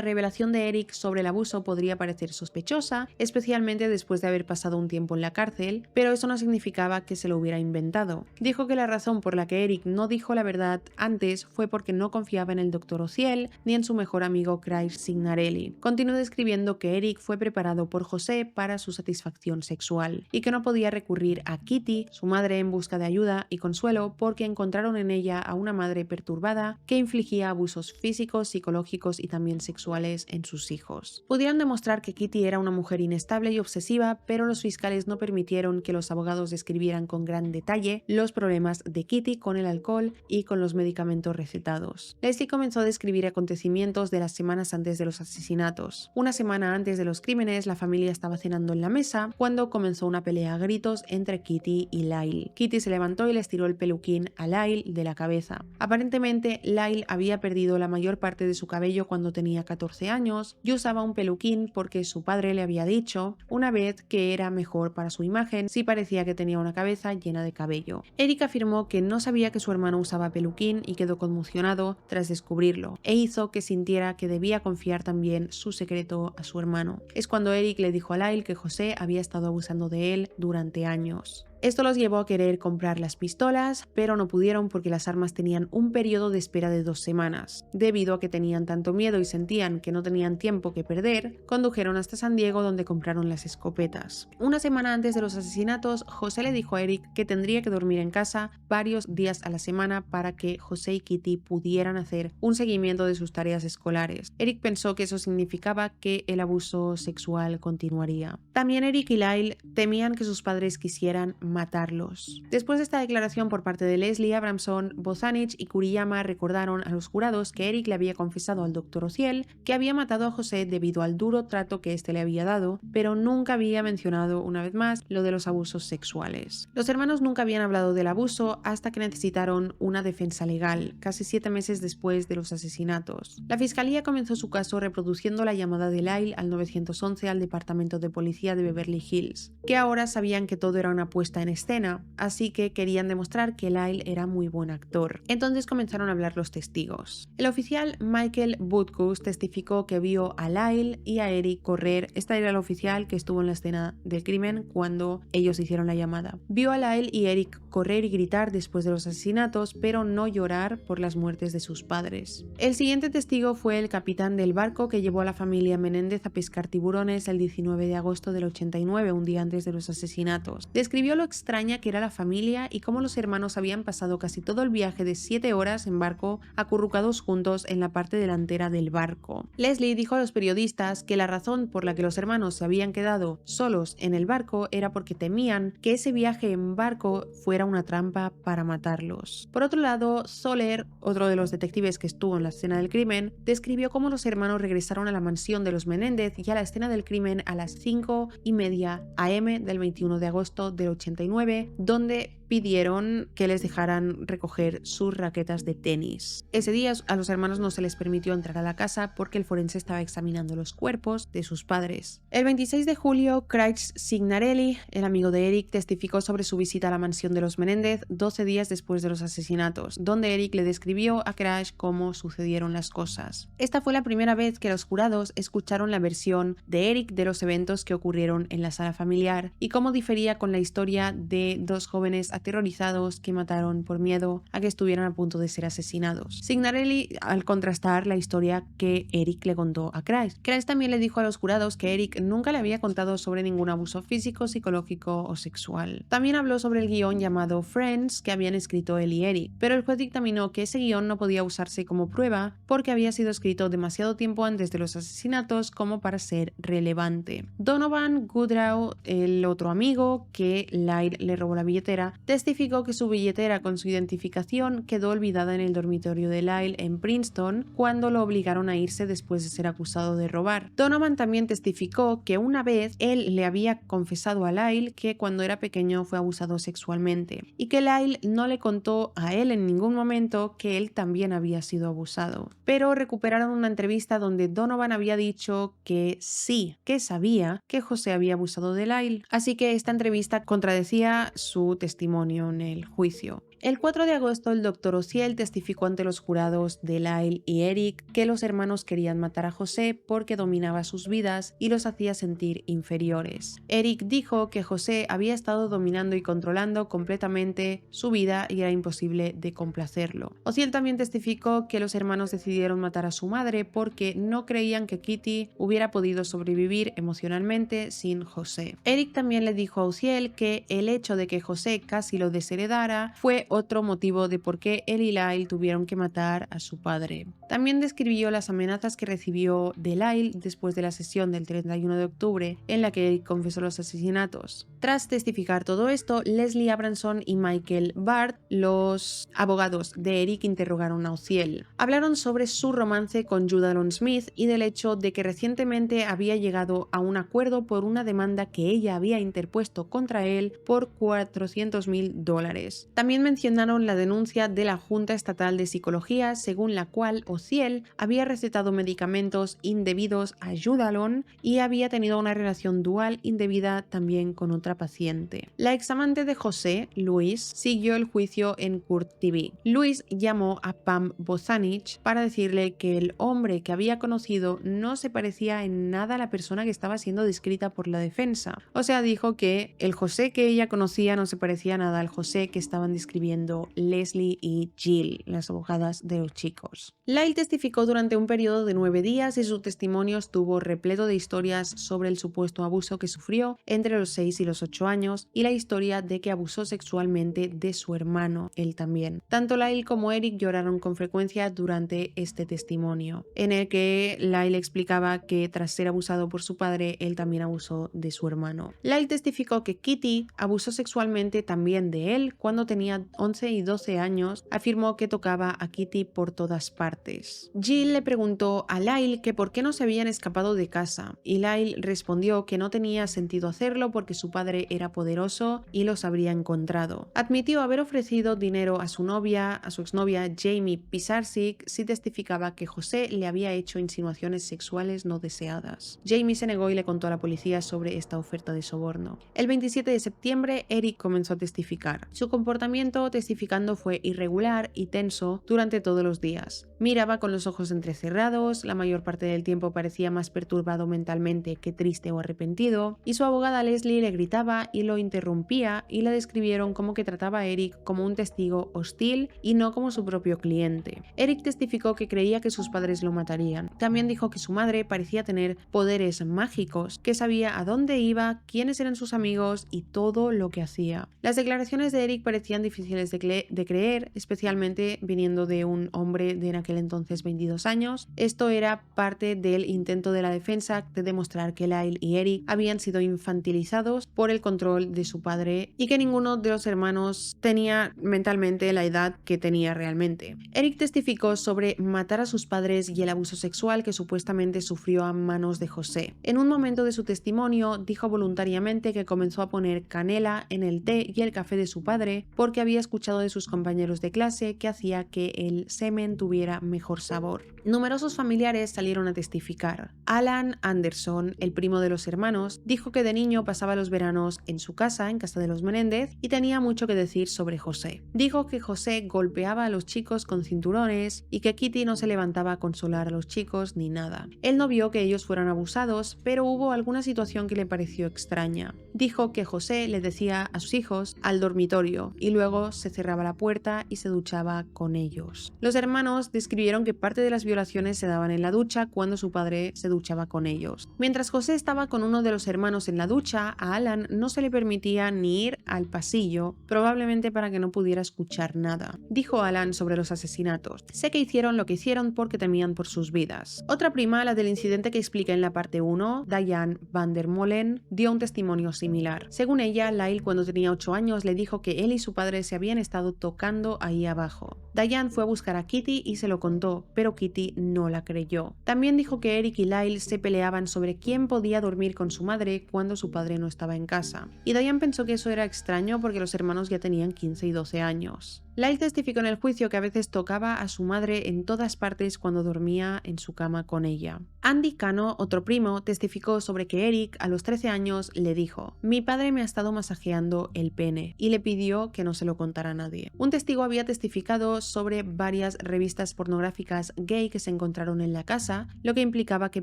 [SPEAKER 1] revelación de Eric sobre el abuso podría parecer sospechosa, especialmente después de haber pasado un tiempo en la cárcel, pero eso no significaba que se lo hubiera inventado. Dijo que la razón por la que Eric no dijo la verdad antes fue porque no confiaba en el Dr. Ociel ni en su mejor amigo Craig Signarelli. Continuó describiendo que Eric fue preparado por José para su satisfacción sexual y que no podía recurrir a Kitty, su madre, en busca de ayuda y consuelo porque encontraron en ella a una madre perturbada que infligía abusos físicos, psicológicos y también sexuales en sus hijos. Pudieron demostrar que Kitty era una mujer inestable y obsesiva, pero los fiscales no permitieron que los abogados describieran con gran detalle los problemas de Kitty con el alcohol y con los medicamentos recetados. Leslie comenzó a describir acontecimientos de las semanas antes de los asesinatos. Una semana antes de los crímenes, la familia estaba cenando en la mesa cuando comenzó una pelea a gritos entre Kitty y Lyle. Kitty se levantó y les tiró el peluquín a Lyle de la cabeza. Aparentemente, Lyle había perdido la mayor parte de su cabello cuando tenía 14 años y usaba un peluquín porque su padre le había dicho una vez que era mejor para su imagen si parecía que tenía una cabeza llena de cabello. Eric afirmó que no sabía que su hermano usaba peluquín y quedó conmocionado tras descubrirlo, e hizo que sintiera que debía confiar también su secreto a su hermano. Es cuando Eric le dijo a Lyle que José había estado abusando de él durante años. Esto los llevó a querer comprar las pistolas, pero no pudieron porque las armas tenían un periodo de espera de 2 semanas. Debido a que tenían tanto miedo y sentían que no tenían tiempo que perder, condujeron hasta San Diego donde compraron las escopetas. Una semana antes de los asesinatos, José le dijo a Eric que tendría que dormir en casa varios días a la semana para que José y Kitty pudieran hacer un seguimiento de sus tareas escolares. Eric pensó que eso significaba que el abuso sexual continuaría. También Eric y Lyle temían que sus padres quisieran matarlos. Después de esta declaración por parte de Leslie, Abramson, Bozanich y Kuriyama recordaron a los jurados que Eric le había confesado al Dr. Ociel que había matado a José debido al duro trato que éste le había dado, pero nunca había mencionado una vez más lo de los abusos sexuales. Los hermanos nunca habían hablado del abuso hasta que necesitaron una defensa legal, casi 7 meses después de los asesinatos. La fiscalía comenzó su caso reproduciendo la llamada de Lyle al 911 al departamento de policía de Beverly Hills, que ahora sabían que todo era una puesta en escena, así que querían demostrar que Lyle era muy buen actor. Entonces comenzaron a hablar los testigos. El oficial Michael Butkus testificó que vio a Lyle y a Eric correr. Esta era el oficial que estuvo en la escena del crimen cuando ellos hicieron la llamada. Vio a Lyle y Eric correr y gritar después de los asesinatos, pero no llorar por las muertes de sus padres. El siguiente testigo fue el capitán del barco que llevó a la familia Menéndez a pescar tiburones el 19 de agosto del 89, un día antes de los asesinatos. Describió lo extraña que era la familia y cómo los hermanos habían pasado casi todo el viaje de 7 horas en barco acurrucados juntos en la parte delantera del barco. Leslie dijo a los periodistas que la razón por la que los hermanos se habían quedado solos en el barco era porque temían que ese viaje en barco fuera una trampa para matarlos. Por otro lado, Soler, otro de los detectives que estuvo en la escena del crimen, describió cómo los hermanos regresaron a la mansión de los Menéndez y a la escena del crimen a las 5:30 am del 21 de agosto del 89, donde pidieron que les dejaran recoger sus raquetas de tenis. Ese día a los hermanos no se les permitió entrar a la casa porque el forense estaba examinando los cuerpos de sus padres. El 26 de julio, Craig Signarelli, el amigo de Eric, testificó sobre su visita a la mansión de los Menéndez 12 días después de los asesinatos, donde Eric le describió a Craig cómo sucedieron las cosas. Esta fue la primera vez que los jurados escucharon la versión de Eric de los eventos que ocurrieron en la sala familiar y cómo difería con la historia de dos jóvenes aterrorizados que mataron por miedo a que estuvieran a punto de ser asesinados. Signarelli al contrastar la historia que Eric le contó a Craig. Craig también le dijo a los jurados que Eric nunca le había contado sobre ningún abuso físico, psicológico o sexual. También habló sobre el guión llamado Friends que habían escrito él y Eric, pero el juez dictaminó que ese guión no podía usarse como prueba porque había sido escrito demasiado tiempo antes de los asesinatos como para ser relevante. Donovan Goodrow, el otro amigo que Lyle le robó la billetera, testificó que su billetera con su identificación quedó olvidada en el dormitorio de Lyle en Princeton cuando lo obligaron a irse después de ser acusado de robar. Donovan también testificó que una vez él le había confesado a Lyle que cuando era pequeño fue abusado sexualmente y que Lyle no le contó a él en ningún momento que él también había sido abusado. Pero recuperaron una entrevista donde Donovan había dicho que sí, que sabía que José había abusado de Lyle, así que esta entrevista contradecía su testimonio en el juicio. El 4 de agosto, el Dr. Ociel testificó ante los jurados de Lyle y Eric que los hermanos querían matar a José porque dominaba sus vidas y los hacía sentir inferiores. Eric dijo que José había estado dominando y controlando completamente su vida y era imposible de complacerlo. Ociel también testificó que los hermanos decidieron matar a su madre porque no creían que Kitty hubiera podido sobrevivir emocionalmente sin José. Eric también le dijo a Ociel que el hecho de que José casi lo desheredara fue otro motivo de por qué él y Lyle tuvieron que matar a su padre. También describió las amenazas que recibió de Lyle después de la sesión del 31 de octubre en la que Eric confesó los asesinatos. Tras testificar todo esto, Leslie Abramson y Michael Bart, los abogados de Eric, interrogaron a Ociel. Hablaron sobre su romance con Judah Lon Smith y del hecho de que recientemente había llegado a un acuerdo por una demanda que ella había interpuesto contra él por $400,000. También mencionaron la denuncia de la Junta Estatal de Psicología según la cual Ociel había recetado medicamentos indebidos a Judalon y había tenido una relación dual indebida también con otra paciente. La examante de José, Louise, siguió el juicio en Court TV. Louise llamó a Pam Bozanich para decirle que el hombre que había conocido no se parecía en nada a la persona que estaba siendo descrita por la defensa. O sea, dijo que el José que ella conocía no se parecía nada al José que estaban describiendo Leslie y Jill, las abogadas de los chicos. Lyle testificó durante un periodo de 9 días y su testimonio estuvo repleto de historias sobre el supuesto abuso que sufrió entre los 6 y los 8 años y la historia de que abusó sexualmente de su hermano, él también. Tanto Lyle como Eric lloraron con frecuencia durante este testimonio, en el que Lyle explicaba que tras ser abusado por su padre, él también abusó de su hermano. Lyle testificó que Kitty abusó sexualmente también de él cuando tenía 11 y 12 años, afirmó que tocaba a Kitty por todas partes. Jill le preguntó a Lyle que por qué no se habían escapado de casa y Lyle respondió que no tenía sentido hacerlo porque su padre era poderoso y los habría encontrado. Admitió haber ofrecido dinero a su exnovia Jamie Pisarcik si testificaba que José le había hecho insinuaciones sexuales no deseadas. Jamie se negó y le contó a la policía sobre esta oferta de soborno. El 27 de septiembre, Eric comenzó a testificar. Su comportamiento testificando fue irregular y tenso durante todos los días. Miraba con los ojos entrecerrados, la mayor parte del tiempo parecía más perturbado mentalmente que triste o arrepentido, y su abogada Leslie le gritaba y lo interrumpía y le describieron como que trataba a Eric como un testigo hostil y no como su propio cliente. Eric testificó que creía que sus padres lo matarían. También dijo que su madre parecía tener poderes mágicos, que sabía a dónde iba, quiénes eran sus amigos y todo lo que hacía. Las declaraciones de Eric parecían difíciles de creer, especialmente viniendo de un hombre de en aquel entonces 22 años. Esto era parte del intento de la defensa de demostrar que Lyle y Eric habían sido infantilizados por el control de su padre y que ninguno de los hermanos tenía mentalmente la edad que tenía realmente. Eric testificó sobre matar a sus padres y el abuso sexual que supuestamente sufrió a manos de José. En un momento de su testimonio dijo voluntariamente que comenzó a poner canela en el té y el café de su padre porque había escuchado de sus compañeros de clase que hacía que el semen tuviera mejor sabor. Numerosos familiares salieron a testificar. Alan Anderson, el primo de los hermanos, dijo que de niño pasaba los veranos en su casa, en casa de los Menéndez, y tenía mucho que decir sobre José. Dijo que José golpeaba a los chicos con cinturones y que Kitty no se levantaba a consolar a los chicos ni nada. Él no vio que ellos fueran abusados, pero hubo alguna situación que le pareció extraña. Dijo que José le decía a sus hijos al dormitorio y luego se cerraba la puerta y se duchaba con ellos. Los hermanos describieron que parte de las violaciones se daban en la ducha cuando su padre se duchaba con ellos. Mientras José estaba con uno de los hermanos en la ducha, a Alan no se le permitía ni ir al pasillo, probablemente para que no pudiera escuchar nada. Dijo Alan sobre los asesinatos: sé que hicieron lo que hicieron porque temían por sus vidas. Otra prima, la del incidente que expliqué en la parte 1, Diane van der Molen, dio un testimonio similar. Según ella, Lyle cuando tenía 8 años le dijo que él y su padre se habían estado tocando ahí abajo. Diane fue a buscar a Kitty y se lo contó, pero Kitty no la creyó. También dijo que Eric y Lyle se peleaban sobre quién podía dormir con su madre cuando su padre no estaba en casa. Y Diane pensó que eso era extraño porque los hermanos ya tenían 15 y 12 años. Lyle testificó en el juicio que a veces tocaba a su madre en todas partes cuando dormía en su cama con ella. Andy Cano, otro primo, testificó sobre que Eric a los 13 años le dijo: mi padre me ha estado masajeando el pene, y le pidió que no se lo contara a nadie. Un testigo había testificado sobre varias revistas pornográficas gay que se encontraron en la casa, lo que implicaba que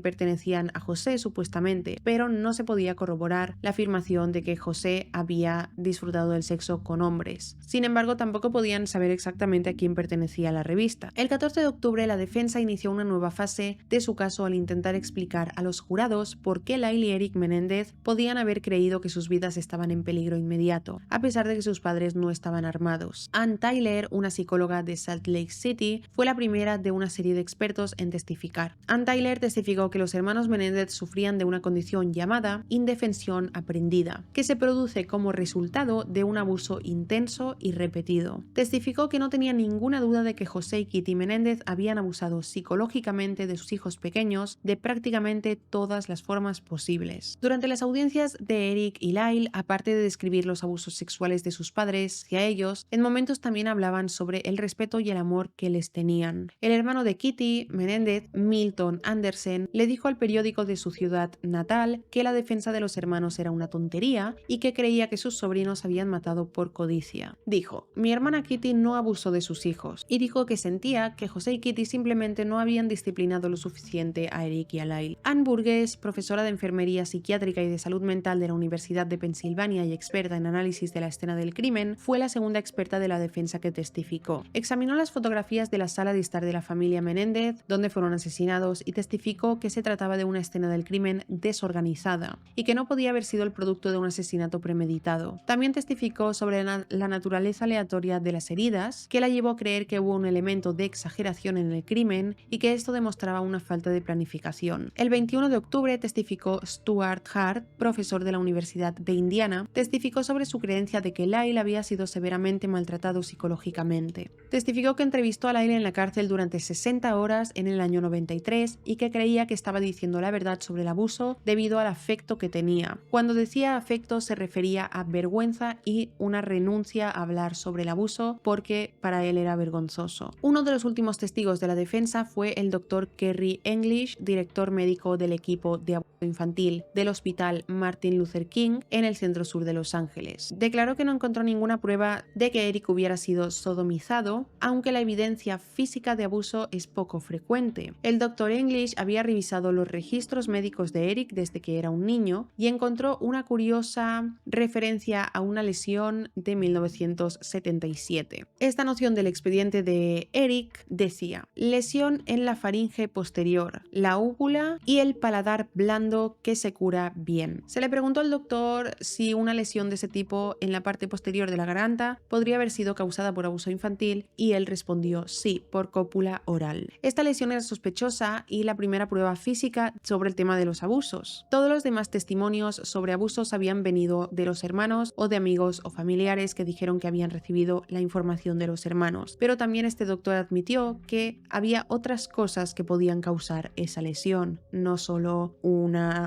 [SPEAKER 1] pertenecían a José supuestamente, pero no se podía corroborar la afirmación de que José había disfrutado del sexo con hombres. Sin embargo, tampoco podían saber exactamente a quién pertenecía la revista. El 14 de octubre la defensa inició una nueva fase de su caso al intentar explicar a los jurados por qué Lyle y Eric Menéndez podían haber creído que sus vidas estaban en peligro inmediato, a pesar de que sus padres no estaban armados. Ann Tyler, una psicóloga de Salt Lake City, fue la primera de una serie de expertos en testificar. Ann Tyler testificó que los hermanos Menéndez sufrían de una condición llamada indefensión aprendida, que se produce como resultado de un abuso intenso y repetido. Testificó Testificó que no tenía ninguna duda de que José y Kitty Menéndez habían abusado psicológicamente de sus hijos pequeños de prácticamente todas las formas posibles. Durante las audiencias de Eric y Lyle, aparte de describir los abusos sexuales de sus padres hacia ellos, en momentos también hablaban sobre el respeto y el amor que les tenían. El hermano de Kitty Menéndez, Milton Andersen, le dijo al periódico de su ciudad natal que la defensa de los hermanos era una tontería y que creía que sus sobrinos habían matado por codicia. Dijo: "Mi hermana Kitty no abusó de sus hijos", y dijo que sentía que José y Kitty simplemente no habían disciplinado lo suficiente a Eric y a Lyle. Anne Burgess, profesora de enfermería psiquiátrica y de salud mental de la Universidad de Pensilvania y experta en análisis de la escena del crimen, fue la segunda experta de la defensa que testificó. Examinó las fotografías de la sala de estar de la familia Menéndez, donde fueron asesinados, y testificó que se trataba de una escena del crimen desorganizada y que no podía haber sido el producto de un asesinato premeditado. También testificó sobre la naturaleza aleatoria de las heridas, que la llevó a creer que hubo un elemento de exageración en el crimen y que esto demostraba una falta de planificación. El 21 de octubre testificó Stuart Hart, profesor de la Universidad de Indiana, testificó sobre su creencia de que Lyle había sido severamente maltratado psicológicamente. Testificó que entrevistó a Lyle en la cárcel durante 60 horas en el año 93 y que creía que estaba diciendo la verdad sobre el abuso debido al afecto que tenía. Cuando decía afecto se refería a vergüenza y una renuncia a hablar sobre el abuso porque para él era vergonzoso. Uno de los últimos testigos de la defensa fue el Dr. Kerry English, director médico del equipo de abuso infantil del Hospital Martin Luther King en el centro sur de Los Ángeles. Declaró que no encontró ninguna prueba de que Eric hubiera sido sodomizado, aunque la evidencia física de abuso es poco frecuente. El Dr. English había revisado los registros médicos de Eric desde que era un niño y encontró una curiosa referencia a una lesión de 1977. Esta noción del expediente de Eric decía: lesión en la faringe posterior, la úvula y el paladar blando que se cura bien. Se le preguntó al doctor si una lesión de ese tipo en la parte posterior de la garganta podría haber sido causada por abuso infantil y él respondió sí, por cópula oral. Esta lesión era sospechosa y la primera prueba física sobre el tema de los abusos. Todos los demás testimonios sobre abusos habían venido de los hermanos o de amigos o familiares que dijeron que habían recibido la información de los hermanos, pero también este doctor admitió que había otras cosas que podían causar esa lesión, no solo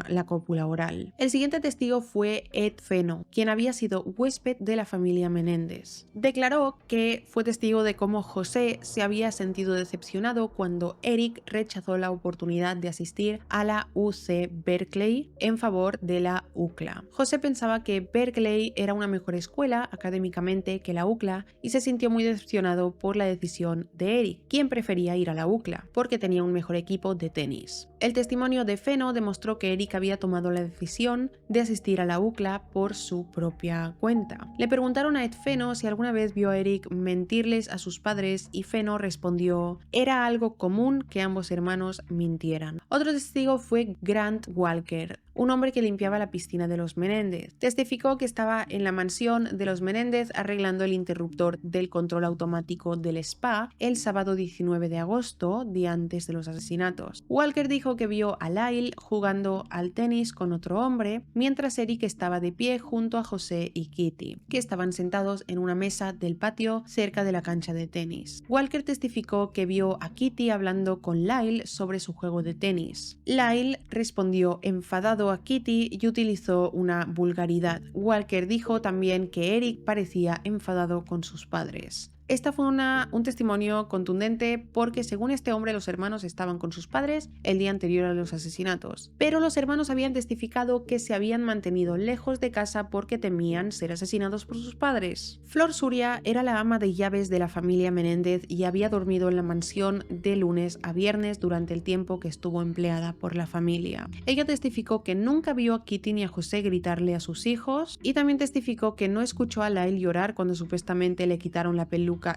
[SPEAKER 1] la cópula oral. El siguiente testigo fue Ed Fenno, quien había sido huésped de la familia Menéndez. Declaró que fue testigo de cómo José se había sentido decepcionado cuando Eric rechazó la oportunidad de asistir a la UC Berkeley en favor de la UCLA. José pensaba que Berkeley era una mejor escuela académicamente que la UCLA y se sintió muy decepcionado por la decisión de Eric, quien prefería ir a la UCLA porque tenía un mejor equipo de tenis. El testimonio de Fenno demostró que Eric había tomado la decisión de asistir a la UCLA por su propia cuenta. Le preguntaron a Ed Fenno si alguna vez vio a Eric mentirles a sus padres y Fenno respondió: era algo común que ambos hermanos mintieran. Otro testigo fue Grant Walker, un hombre que limpiaba la piscina de los Menéndez. Testificó que estaba en la mansión de los Menéndez arreglando el interruptor del control automático del spa el sábado 19 de agosto, día antes de los asesinatos. Walker dijo que vio a Lyle jugando al tenis con otro hombre, mientras Eric estaba de pie junto a José y Kitty, que estaban sentados en una mesa del patio cerca de la cancha de tenis. Walker testificó que vio a Kitty hablando con Lyle sobre su juego de tenis. Lyle respondió enfadado a Kitty y utilizó una vulgaridad. Walker dijo también que Eric parecía enfadado con sus padres. Esta fue un testimonio contundente porque según este hombre los hermanos estaban con sus padres el día anterior a los asesinatos, pero los hermanos habían testificado que se habían mantenido lejos de casa porque temían ser asesinados por sus padres. Flor Suria era la ama de llaves de la familia Menéndez y había dormido en la mansión de lunes a viernes durante el tiempo que estuvo empleada por la familia. Ella testificó que nunca vio a Kitty ni a José gritarle a sus hijos y también testificó que no escuchó a Lyle llorar cuando supuestamente le quitaron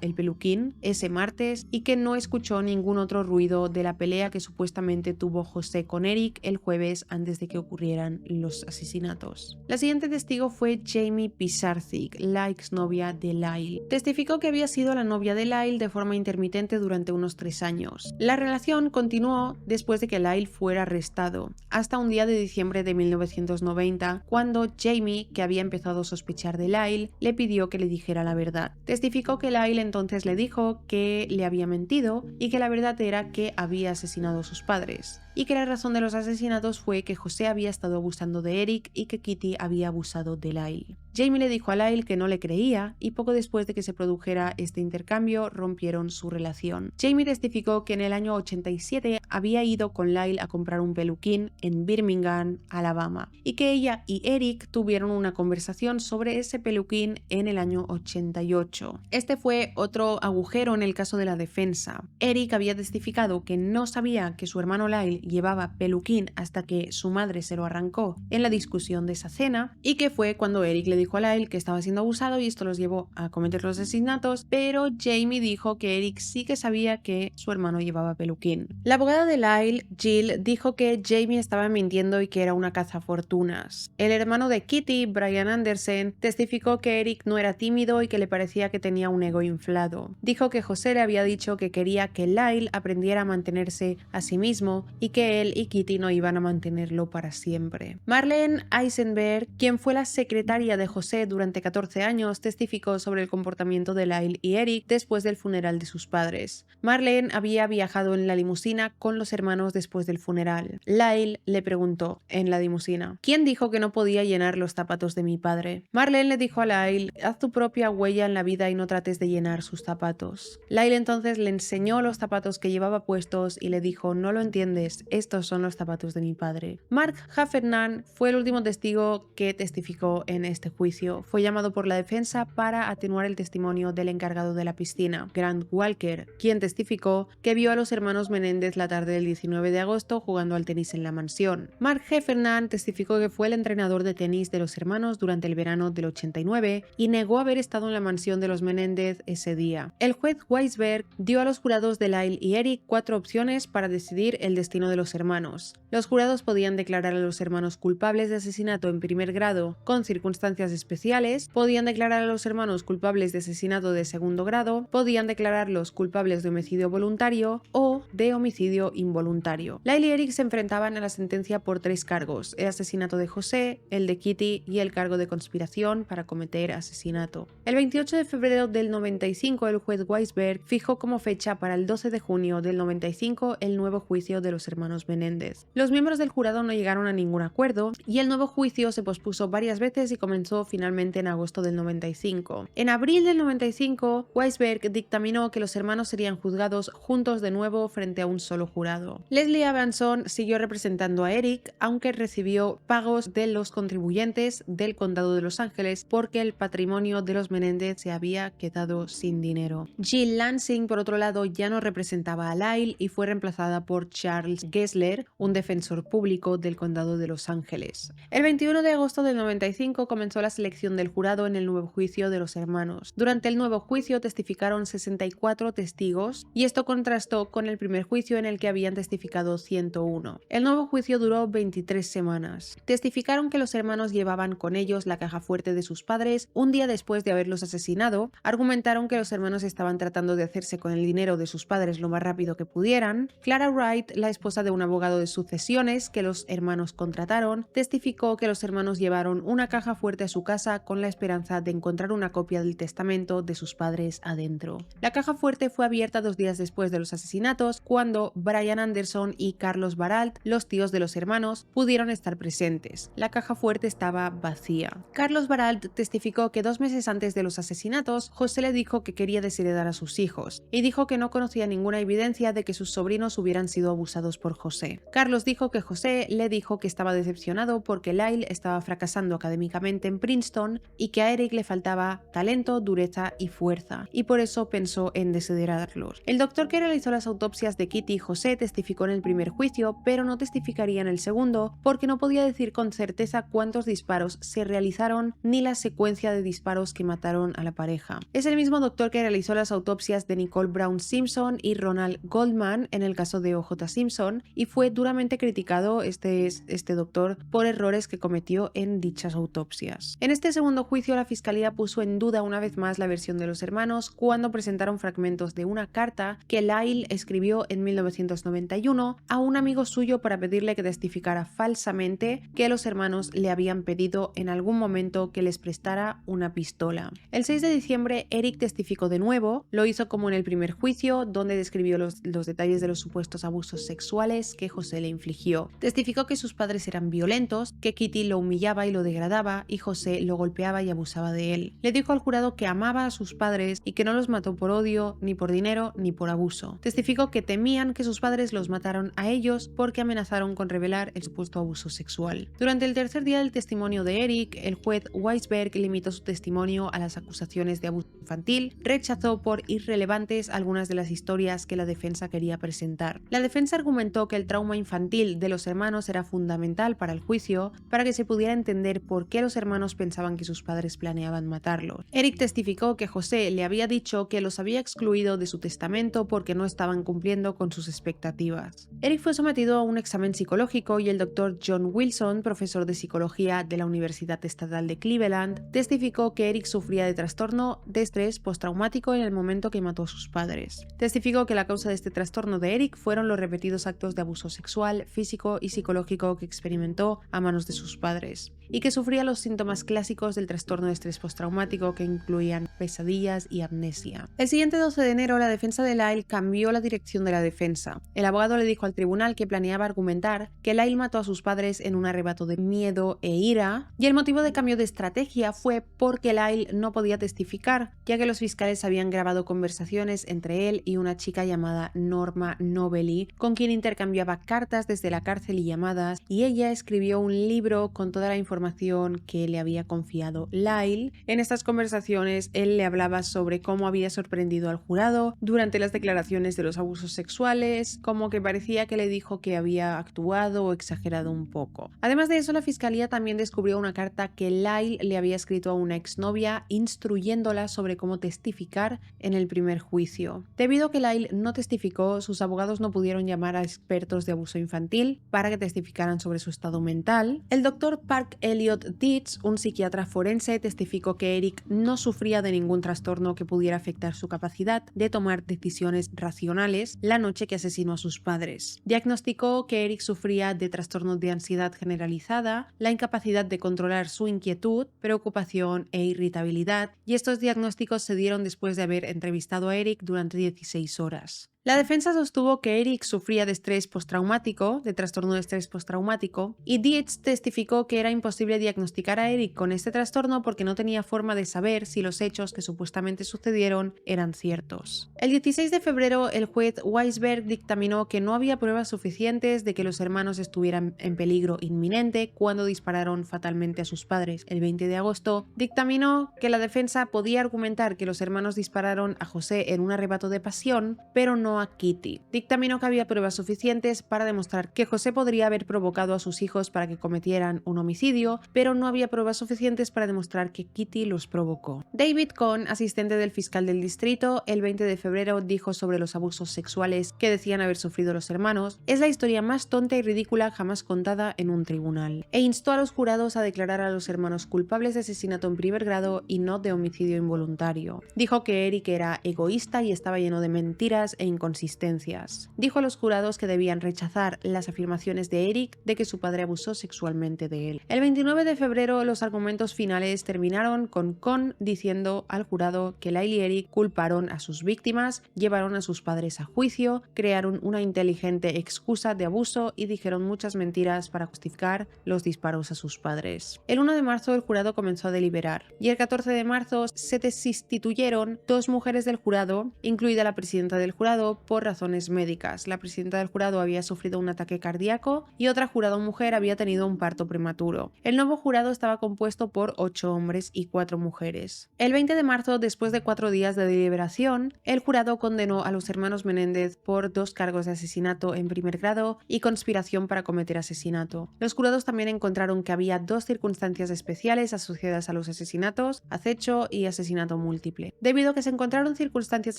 [SPEAKER 1] el peluquín ese martes y que no escuchó ningún otro ruido de la pelea que supuestamente tuvo José con Eric el jueves antes de que ocurrieran los asesinatos. La siguiente testigo fue Jamie Pisarcik, la exnovia de Lyle. Testificó que había sido la novia de Lyle de forma intermitente durante unos 3 años. La relación continuó después de que Lyle fuera arrestado, hasta un día de diciembre de 1990, cuando Jamie, que había empezado a sospechar de Lyle, le pidió que le dijera la verdad. Testificó que Lyle Lyle entonces le dijo que le había mentido y que la verdad era que había asesinado a sus padres, y que la razón de los asesinatos fue que José había estado abusando de Eric y que Kitty había abusado de Lyle. Jamie le dijo a Lyle que no le creía y poco después de que se produjera este intercambio rompieron su relación. Jamie testificó que en el año 87 había ido con Lyle a comprar un peluquín en Birmingham, Alabama, y que ella y Eric tuvieron una conversación sobre ese peluquín en el año 88. Este fue otro agujero en el caso de la defensa. Eric había testificado que no sabía que su hermano Lyle llevaba peluquín hasta que su madre se lo arrancó en la discusión de esa cena, y que fue cuando Eric le dijo a Lyle que estaba siendo abusado y esto los llevó a cometer los asesinatos, pero Jamie dijo que Eric sí que sabía que su hermano llevaba peluquín. La abogada de Lyle, Jill, dijo que Jamie estaba mintiendo y que era una cazafortunas. El hermano de Kitty, Brian Anderson, testificó que Eric no era tímido y que le parecía que tenía un ego inflado. Dijo que José le había dicho que quería que Lyle aprendiera a mantenerse a sí mismo y que él y Kitty no iban a mantenerlo para siempre. Marlene Eisenberg, quien fue la secretaria de José durante 14 años, testificó sobre el comportamiento de Lyle y Eric después del funeral de sus padres. Marlene había viajado en la limusina con los hermanos después del funeral. Lyle le preguntó en la limusina: ¿quién dijo que no podía llenar los zapatos de mi padre? Marlene le dijo a Lyle: haz tu propia huella en la vida y no trates de llenar sus zapatos. Lyle entonces le enseñó los zapatos que llevaba puestos y le dijo: no lo entiendes, estos son los zapatos de mi padre. Mark Heffernan fue el último testigo que testificó en este juicio. Fue llamado por la defensa para atenuar el testimonio del encargado de la piscina, Grant Walker, quien testificó que vio a los hermanos Menéndez la tarde del 19 de agosto jugando al tenis en la mansión. Mark Heffernan testificó que fue el entrenador de tenis de los hermanos durante el verano del 89 y negó haber estado en la mansión de los Menéndez ese día. El juez Weisberg dio a los jurados de Lyle y Eric 4 opciones para decidir el destino de los hermanos. Los jurados podían declarar a los hermanos culpables de asesinato en primer grado con circunstancias especiales, podían declarar a los hermanos culpables de asesinato de segundo grado, podían declararlos culpables de homicidio voluntario o de homicidio involuntario. Lyle y Eric se enfrentaban a la sentencia por 3 cargos: el asesinato de José, el de Kitty y el cargo de conspiración para cometer asesinato. El 28 de febrero del 95, el juez Weisberg fijó como fecha para el 12 de junio del 95 el nuevo juicio de los hermanos Menéndez. Los miembros del jurado no llegaron a ningún acuerdo y el nuevo juicio se pospuso varias veces y comenzó finalmente en agosto del 95. En abril del 95, Weisberg dictaminó que los hermanos serían juzgados juntos de nuevo frente a un solo jurado. Leslie Avanson siguió representando a Eric, aunque recibió pagos de los contribuyentes del condado de Los Ángeles porque el patrimonio de los Menéndez se había quedado sin dinero. Jill Lansing, por otro lado, ya no representaba a Lyle y fue reemplazada por Charles Gessler, un defensor público del condado de Los Ángeles. El 21 de agosto del 95 comenzó la selección del jurado en el nuevo juicio de los hermanos. Durante el nuevo juicio testificaron 64 testigos y esto contrastó con el primer juicio en el que habían testificado 101. El nuevo juicio duró 23 semanas. Testificaron que los hermanos llevaban con ellos la caja fuerte de sus padres un día después de haberlos asesinado, argumentaron que los hermanos estaban tratando de hacerse con el dinero de sus padres lo más rápido que pudieran. Clara Wright, la esposa de un abogado de sucesiones que los hermanos contrataron, testificó que los hermanos llevaron una caja fuerte a su casa con la esperanza de encontrar una copia del testamento de sus padres adentro. La caja fuerte fue abierta 2 días después de los asesinatos, cuando Brian Anderson y Carlos Baralt, los tíos de los hermanos, pudieron estar presentes. La caja fuerte estaba vacía. Carlos Baralt testificó que 2 meses antes de los asesinatos, José le dijo que quería desheredar a sus hijos, y dijo que no conocía ninguna evidencia de que sus sobrinos hubieran sido abusados por José. Carlos dijo que José le dijo que estaba decepcionado porque Lyle estaba fracasando académicamente en Princeton y que a Eric le faltaba talento, dureza y fuerza, y por eso pensó en desheredarlos. El doctor que realizó las autopsias de Kitty y José testificó en el primer juicio, pero no testificaría en el segundo porque no podía decir con certeza cuántos disparos se realizaron ni la secuencia de disparos que mataron a la pareja. Es el mismo doctor que realizó las autopsias de Nicole Brown Simpson y Ronald Goldman en el caso de O.J. Simpson y fue duramente criticado este doctor por errores que cometió en dichas autopsias. En este segundo juicio, la fiscalía puso en duda una vez más la versión de los hermanos cuando presentaron fragmentos de una carta que Lyle escribió en 1991 a un amigo suyo para pedirle que testificara falsamente que los hermanos le habían pedido en algún momento que les prestara una pistola. El 6 de diciembre, Eric Eric testificó de nuevo, lo hizo como en el primer juicio, donde describió los detalles de los supuestos abusos sexuales que José le infligió. Testificó que sus padres eran violentos, que Kitty lo humillaba y lo degradaba y José lo golpeaba y abusaba de él. Le dijo al jurado que amaba a sus padres y que no los mató por odio, ni por dinero, ni por abuso. Testificó que temían que sus padres los mataron a ellos porque amenazaron con revelar el supuesto abuso sexual. Durante el tercer día del testimonio de Eric, el juez Weisberg limitó su testimonio a las acusaciones de abuso infantil, rechazó por irrelevantes algunas de las historias que la defensa quería presentar. La defensa argumentó que el trauma infantil de los hermanos era fundamental para el juicio, para que se pudiera entender por qué los hermanos pensaban que sus padres planeaban matarlos. Eric testificó que José le había dicho que los había excluido de su testamento porque no estaban cumpliendo con sus expectativas. Eric fue sometido a un examen psicológico y el doctor John Wilson, profesor de psicología de la Universidad Estatal de Cleveland, testificó que Eric sufría de trastorno de estrés postraumático en el momento que mató a sus padres. Testificó que la causa de este trastorno de Eric fueron los repetidos actos de abuso sexual, físico y psicológico que experimentó a manos de sus padres, y que sufría los síntomas clásicos del trastorno de estrés postraumático que incluían pesadillas y amnesia. El siguiente 12 de enero, la defensa de Lyle cambió la dirección de la defensa. El abogado le dijo al tribunal que planeaba argumentar que Lyle mató a sus padres en un arrebato de miedo e ira, y el motivo de cambio de estrategia fue porque Lyle no podía testificar, ya que los fiscales habían grabado conversaciones entre él y una chica llamada Norma Novelli, con quien intercambiaba cartas desde la cárcel y llamadas, y ella escribió un libro con toda la información que le había confiado Lyle. En estas conversaciones él le hablaba sobre cómo había sorprendido al jurado durante las declaraciones de los abusos sexuales, como que parecía que le dijo que había actuado o exagerado un poco. Además de eso, la fiscalía también descubrió una carta que Lyle le había escrito a una exnovia instruyéndola sobre cómo testificar en el primer juicio. Debido a que Lyle no testificó, sus abogados no pudieron llamar a expertos de abuso infantil para que testificaran sobre su estado mental. El doctor Park Elliott Dietz, un psiquiatra forense, testificó que Eric no sufría de ningún trastorno que pudiera afectar su capacidad de tomar decisiones racionales la noche que asesinó a sus padres. Diagnosticó que Eric sufría de trastorno de ansiedad generalizada, la incapacidad de controlar su inquietud, preocupación e irritabilidad, y estos diagnósticos se dieron después de haber entrevistado a Eric durante 16 horas. La defensa sostuvo que Eric sufría de estrés postraumático, de trastorno de estrés postraumático, y Dietz testificó que era imposible diagnosticar a Eric con este trastorno porque no tenía forma de saber si los hechos que supuestamente sucedieron eran ciertos. El 16 de febrero, el juez Weisberg dictaminó que no había pruebas suficientes de que los hermanos estuvieran en peligro inminente cuando dispararon fatalmente a sus padres. El 20 de agosto, dictaminó que la defensa podía argumentar que los hermanos dispararon a José en un arrebato de pasión, pero no a Kitty. Dictaminó que había pruebas suficientes para demostrar que José podría haber provocado a sus hijos para que cometieran un homicidio, pero no había pruebas suficientes para demostrar que Kitty los provocó. David Cohn, asistente del fiscal del distrito, el 20 de febrero dijo sobre los abusos sexuales que decían haber sufrido los hermanos: "Es la historia más tonta y ridícula jamás contada en un tribunal", e instó a los jurados a declarar a los hermanos culpables de asesinato en primer grado y no de homicidio involuntario. Dijo que Eric era egoísta y estaba lleno de mentiras e inconsistencias. Dijo a los jurados que debían rechazar las afirmaciones de Eric de que su padre abusó sexualmente de él. El 29 de febrero los argumentos finales terminaron con Cohn diciendo al jurado que Lyle y Eric culparon a sus víctimas, llevaron a sus padres a juicio, crearon una inteligente excusa de abuso y dijeron muchas mentiras para justificar los disparos a sus padres. El 1 de marzo el jurado comenzó a deliberar y el 14 de marzo se destituyeron 2 mujeres del jurado, incluida la presidenta del jurado, por razones médicas. La presidenta del jurado había sufrido un ataque cardíaco y otra jurado mujer había tenido un parto prematuro. El nuevo jurado estaba compuesto por 8 hombres y 4 mujeres. El 20 de marzo, después de 4 días de deliberación, el jurado condenó a los hermanos Menéndez por 2 cargos de asesinato en primer grado y conspiración para cometer asesinato. Los jurados también encontraron que había 2 circunstancias especiales asociadas a los asesinatos: acecho y asesinato múltiple. Debido a que se encontraron circunstancias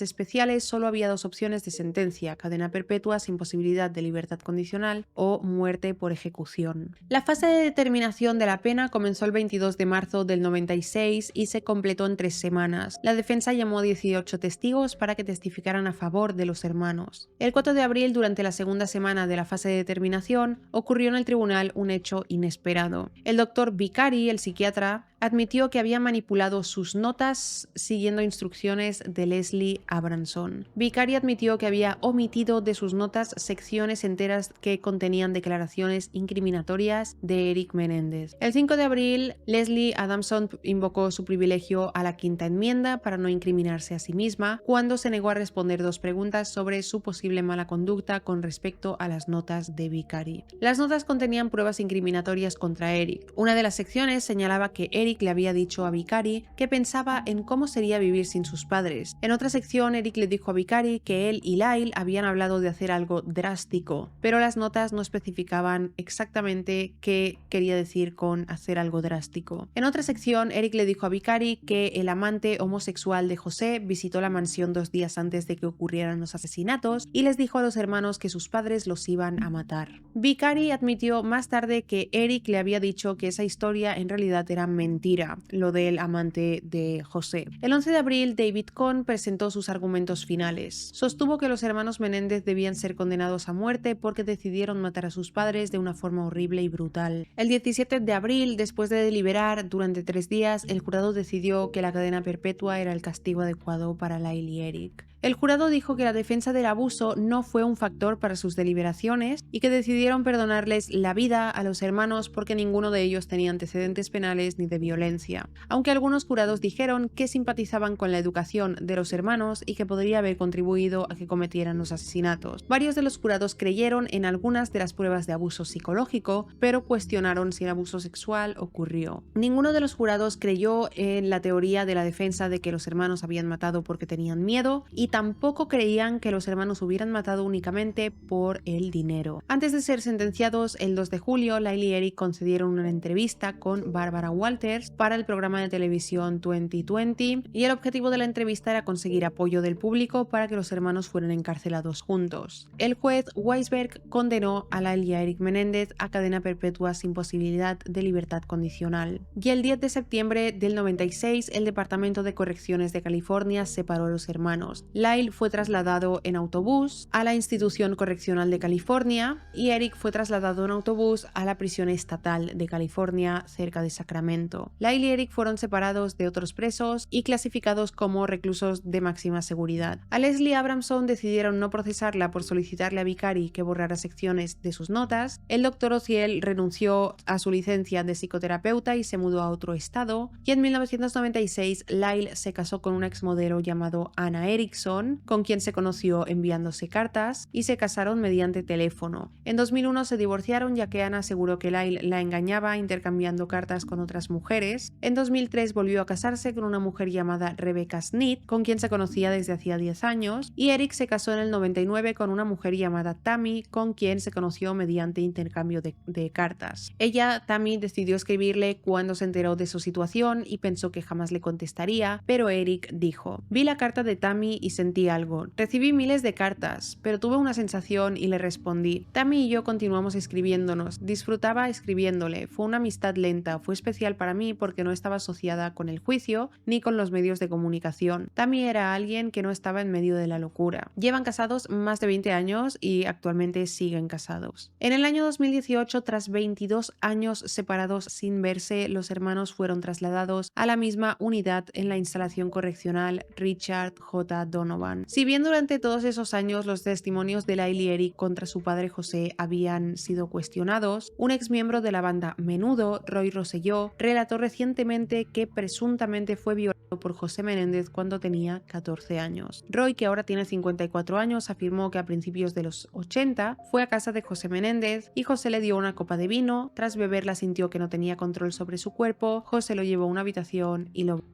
[SPEAKER 1] especiales, solo había 2 opciones de sentencia: cadena perpetua sin posibilidad de libertad condicional o muerte por ejecución. La fase de determinación de la pena comenzó el 22 de marzo del 96 y se completó en 3 semanas. La defensa llamó a 18 testigos para que testificaran a favor de los hermanos. El 4 de abril, durante la segunda semana de la fase de determinación, ocurrió en el tribunal un hecho inesperado. El doctor Vicari, el psiquiatra, admitió que había manipulado sus notas siguiendo instrucciones de Leslie Abramson. Vicari admitió que había omitido de sus notas secciones enteras que contenían declaraciones incriminatorias de Eric Menéndez. El 5 de abril, Leslie Adamson invocó su privilegio a la quinta enmienda para no incriminarse a sí misma, cuando se negó a responder 2 preguntas sobre su posible mala conducta con respecto a las notas de Vicari. Las notas contenían pruebas incriminatorias contra Eric. Una de las secciones señalaba que Eric le había dicho a Vicari que pensaba en cómo sería vivir sin sus padres. En otra sección, Eric le dijo a Vicari que él y Lyle habían hablado de hacer algo drástico, pero las notas no especificaban exactamente qué quería decir con hacer algo drástico. En otra sección, Eric le dijo a Vicari que el amante homosexual de José visitó la mansión 2 días antes de que ocurrieran los asesinatos y les dijo a los hermanos que sus padres los iban a matar. Vicari admitió más tarde que Eric le había dicho que esa historia en realidad era mentira, lo del amante de José. El 11 de abril, David Cohn presentó sus argumentos finales. Sostuvo que los hermanos Menéndez debían ser condenados a muerte porque decidieron matar a sus padres de una forma horrible y brutal. El 17 de abril, después de deliberar durante 3 días, el jurado decidió que la cadena perpetua era el castigo adecuado para Lyle y Eric. El jurado dijo que la defensa del abuso no fue un factor para sus deliberaciones y que decidieron perdonarles la vida a los hermanos porque ninguno de ellos tenía antecedentes penales ni de violencia, aunque algunos jurados dijeron que simpatizaban con la educación de los hermanos y que podría haber contribuido a que cometieran los asesinatos. Varios de los jurados creyeron en algunas de las pruebas de abuso psicológico, pero cuestionaron si el abuso sexual ocurrió. Ninguno de los jurados creyó en la teoría de la defensa de que los hermanos habían matado porque tenían miedo y tampoco creían que los hermanos hubieran matado únicamente por el dinero. Antes de ser sentenciados, el 2 de julio, Lyle y Eric concedieron una entrevista con Barbara Walters para el programa de televisión 2020 y el objetivo de la entrevista era conseguir apoyo del público para que los hermanos fueran encarcelados juntos. El juez Weisberg condenó a Lyle y a Eric Menéndez a cadena perpetua sin posibilidad de libertad condicional. Y el 10 de septiembre del 96, el Departamento de Correcciones de California separó a los hermanos. Lyle fue trasladado en autobús a la Institución Correccional de California y Eric fue trasladado en autobús a la prisión estatal de California cerca de Sacramento. Lyle y Eric fueron separados de otros presos y clasificados como reclusos de máxima seguridad. A Leslie Abramson decidieron no procesarla por solicitarle a Vicari que borrara secciones de sus notas. El doctor Ociel renunció a su licencia de psicoterapeuta y se mudó a otro estado. Y en 1996, Lyle se casó con un exmodelo llamado Anna Erickson, con quien se conoció enviándose cartas, y se casaron mediante teléfono. En 2001 se divorciaron ya que Anna aseguró que Lyle la engañaba intercambiando cartas con otras mujeres. En 2003 volvió a casarse con una mujer llamada Rebecca Smith, con quien se conocía desde hacía 10 años, y Eric se casó en el 99 con una mujer llamada Tammy, con quien se conoció mediante intercambio de cartas. Ella, Tammy, decidió escribirle cuando se enteró de su situación y pensó que jamás le contestaría, pero Eric dijo: "Vi la carta de Tammy y sentí algo. Recibí miles de cartas, pero tuve una sensación y le respondí. Tammy y yo continuamos escribiéndonos. Disfrutaba escribiéndole. Fue una amistad lenta. Fue especial para mí porque no estaba asociada con el juicio ni con los medios de comunicación. Tammy era alguien que no estaba en medio de la locura". Llevan casados más de 20 años y actualmente siguen casados. En el año 2018, tras 22 años separados sin verse, los hermanos fueron trasladados a la misma unidad en la instalación correccional Richard J. Donovan. Si bien durante todos esos años los testimonios de Lyle y Eric contra su padre José habían sido cuestionados, un exmiembro de la banda Menudo, Roy Rosselló, relató recientemente que presuntamente fue violado por José Menéndez cuando tenía 14 años. Roy, que ahora tiene 54 años, afirmó que a principios de los 80 fue a casa de José Menéndez y José le dio una copa de vino. Tras beberla sintió que no tenía control sobre su cuerpo. José lo llevó a una habitación y lo...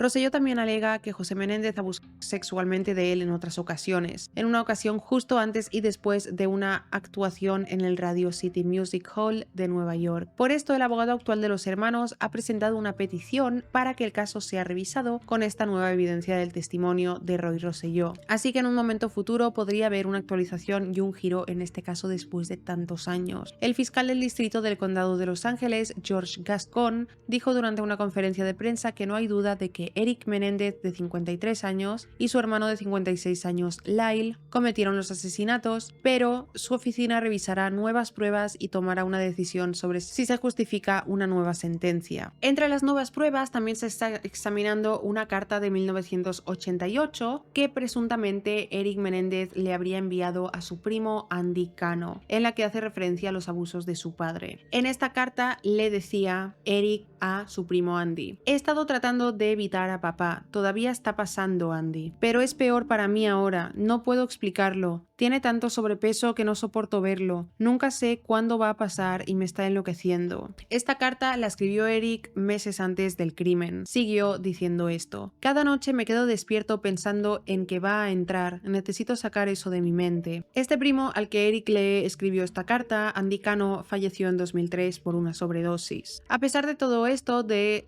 [SPEAKER 1] Rosselló también alega que José Menéndez abusó sexualmente de él en otras ocasiones, en una ocasión justo antes y después de una actuación en el Radio City Music Hall de Nueva York. Por esto, el abogado actual de los hermanos ha presentado una petición para que el caso sea revisado con esta nueva evidencia del testimonio de Roy Rosselló. Así que en un momento futuro podría haber una actualización y un giro en este caso después de tantos años. El fiscal del distrito del condado de Los Ángeles, George Gascon, dijo durante una conferencia de prensa que no hay duda de que que Eric Menéndez, de 53 años, y su hermano de 56 años, Lyle, cometieron los asesinatos, pero su oficina revisará nuevas pruebas y tomará una decisión sobre si se justifica una nueva sentencia. Entre las nuevas pruebas también se está examinando una carta de 1988 que presuntamente Eric Menéndez le habría enviado a su primo Andy Cano, en la que hace referencia a los abusos de su padre. En esta carta le decía Eric a su primo Andy: he estado tratando de evitar a papá, todavía está pasando, Andy, pero es peor para mí ahora, no puedo explicarlo. Tiene tanto sobrepeso que no soporto verlo. Nunca sé cuándo va a pasar y me está enloqueciendo. Esta carta la escribió Eric meses antes del crimen. Siguió diciendo esto: cada noche me quedo despierto pensando en que va a entrar. Necesito sacar eso de mi mente. Este primo al que Eric le escribió esta carta, Andy Cano, falleció en 2003 por una sobredosis. A pesar de todo esto, del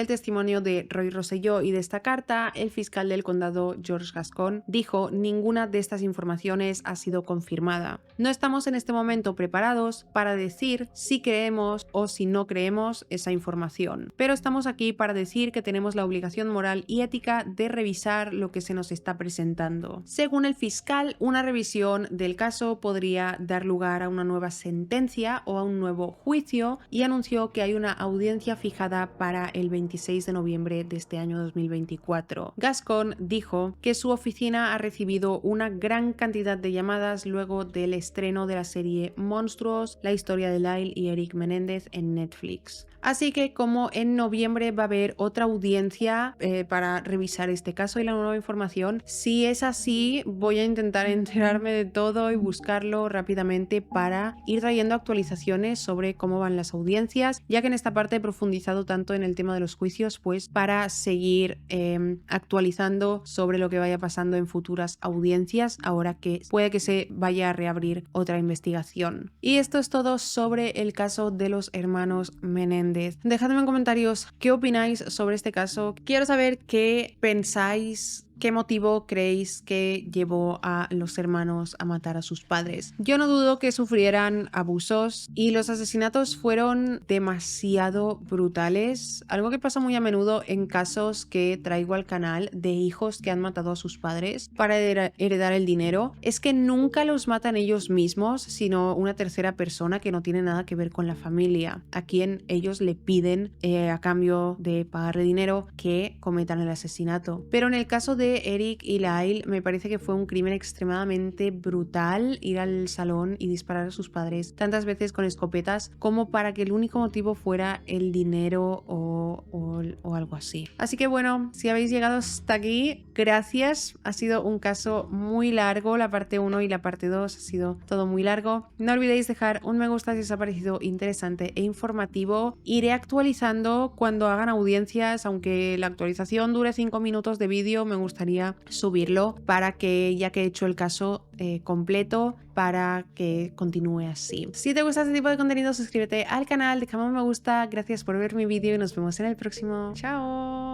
[SPEAKER 1] testimonio de Roy Rosselló y de esta carta, el fiscal del condado, George Gascon, dijo: ninguna de estas informaciones ha sido confirmada. No estamos en este momento preparados para decir si creemos o si no creemos esa información, pero estamos aquí para decir que tenemos la obligación moral y ética de revisar lo que se nos está presentando. Según el fiscal, una revisión del caso podría dar lugar a una nueva sentencia o a un nuevo juicio, y anunció que hay una audiencia fijada para el 26 de noviembre de este año 2024. Gascon dijo que su oficina ha recibido una gran cantidad de llamadas luego del estreno de la serie Monstruos, la historia de Lyle y Eric Menéndez en Netflix. Así que como en noviembre va a haber otra audiencia para revisar este caso y la nueva información, si es así, voy a intentar enterarme de todo y buscarlo rápidamente para ir trayendo actualizaciones sobre cómo van las audiencias, ya que en esta parte he profundizado tanto en el tema de los juicios, pues para seguir actualizando sobre lo que vaya pasando en futuras audiencias, ahora que puede que se vaya a reabrir otra investigación. Y esto es todo sobre el caso de los hermanos Menéndez. Dejadme en comentarios qué opináis sobre este caso. Quiero saber qué pensáis. ¿Qué motivo creéis que llevó a los hermanos a matar a sus padres? Yo no dudo que sufrieran abusos y los asesinatos fueron demasiado brutales. Algo que pasa muy a menudo en casos que traigo al canal de hijos que han matado a sus padres para heredar el dinero es que nunca los matan ellos mismos, sino una tercera persona que no tiene nada que ver con la familia, a quien ellos le piden a cambio de pagarle dinero que cometan el asesinato. Pero en el caso de Eric y Lyle me parece que fue un crimen extremadamente brutal ir al salón y disparar a sus padres tantas veces con escopetas como para que el único motivo fuera el dinero o algo así. Así que bueno, si habéis llegado hasta aquí, gracias. Ha sido un caso muy largo, la parte 1 y la parte 2 ha sido todo muy largo. No olvidéis dejar un me gusta si os ha parecido interesante e informativo. Iré actualizando cuando hagan audiencias, aunque la actualización dure 5 minutos de vídeo, me gustaría subirlo para que, ya que he hecho el caso completo, para que continúe así. Si te gusta este tipo de contenido, suscríbete al canal, déjame un me gusta. Gracias por ver mi vídeo y nos vemos en el próximo. ¡Chao!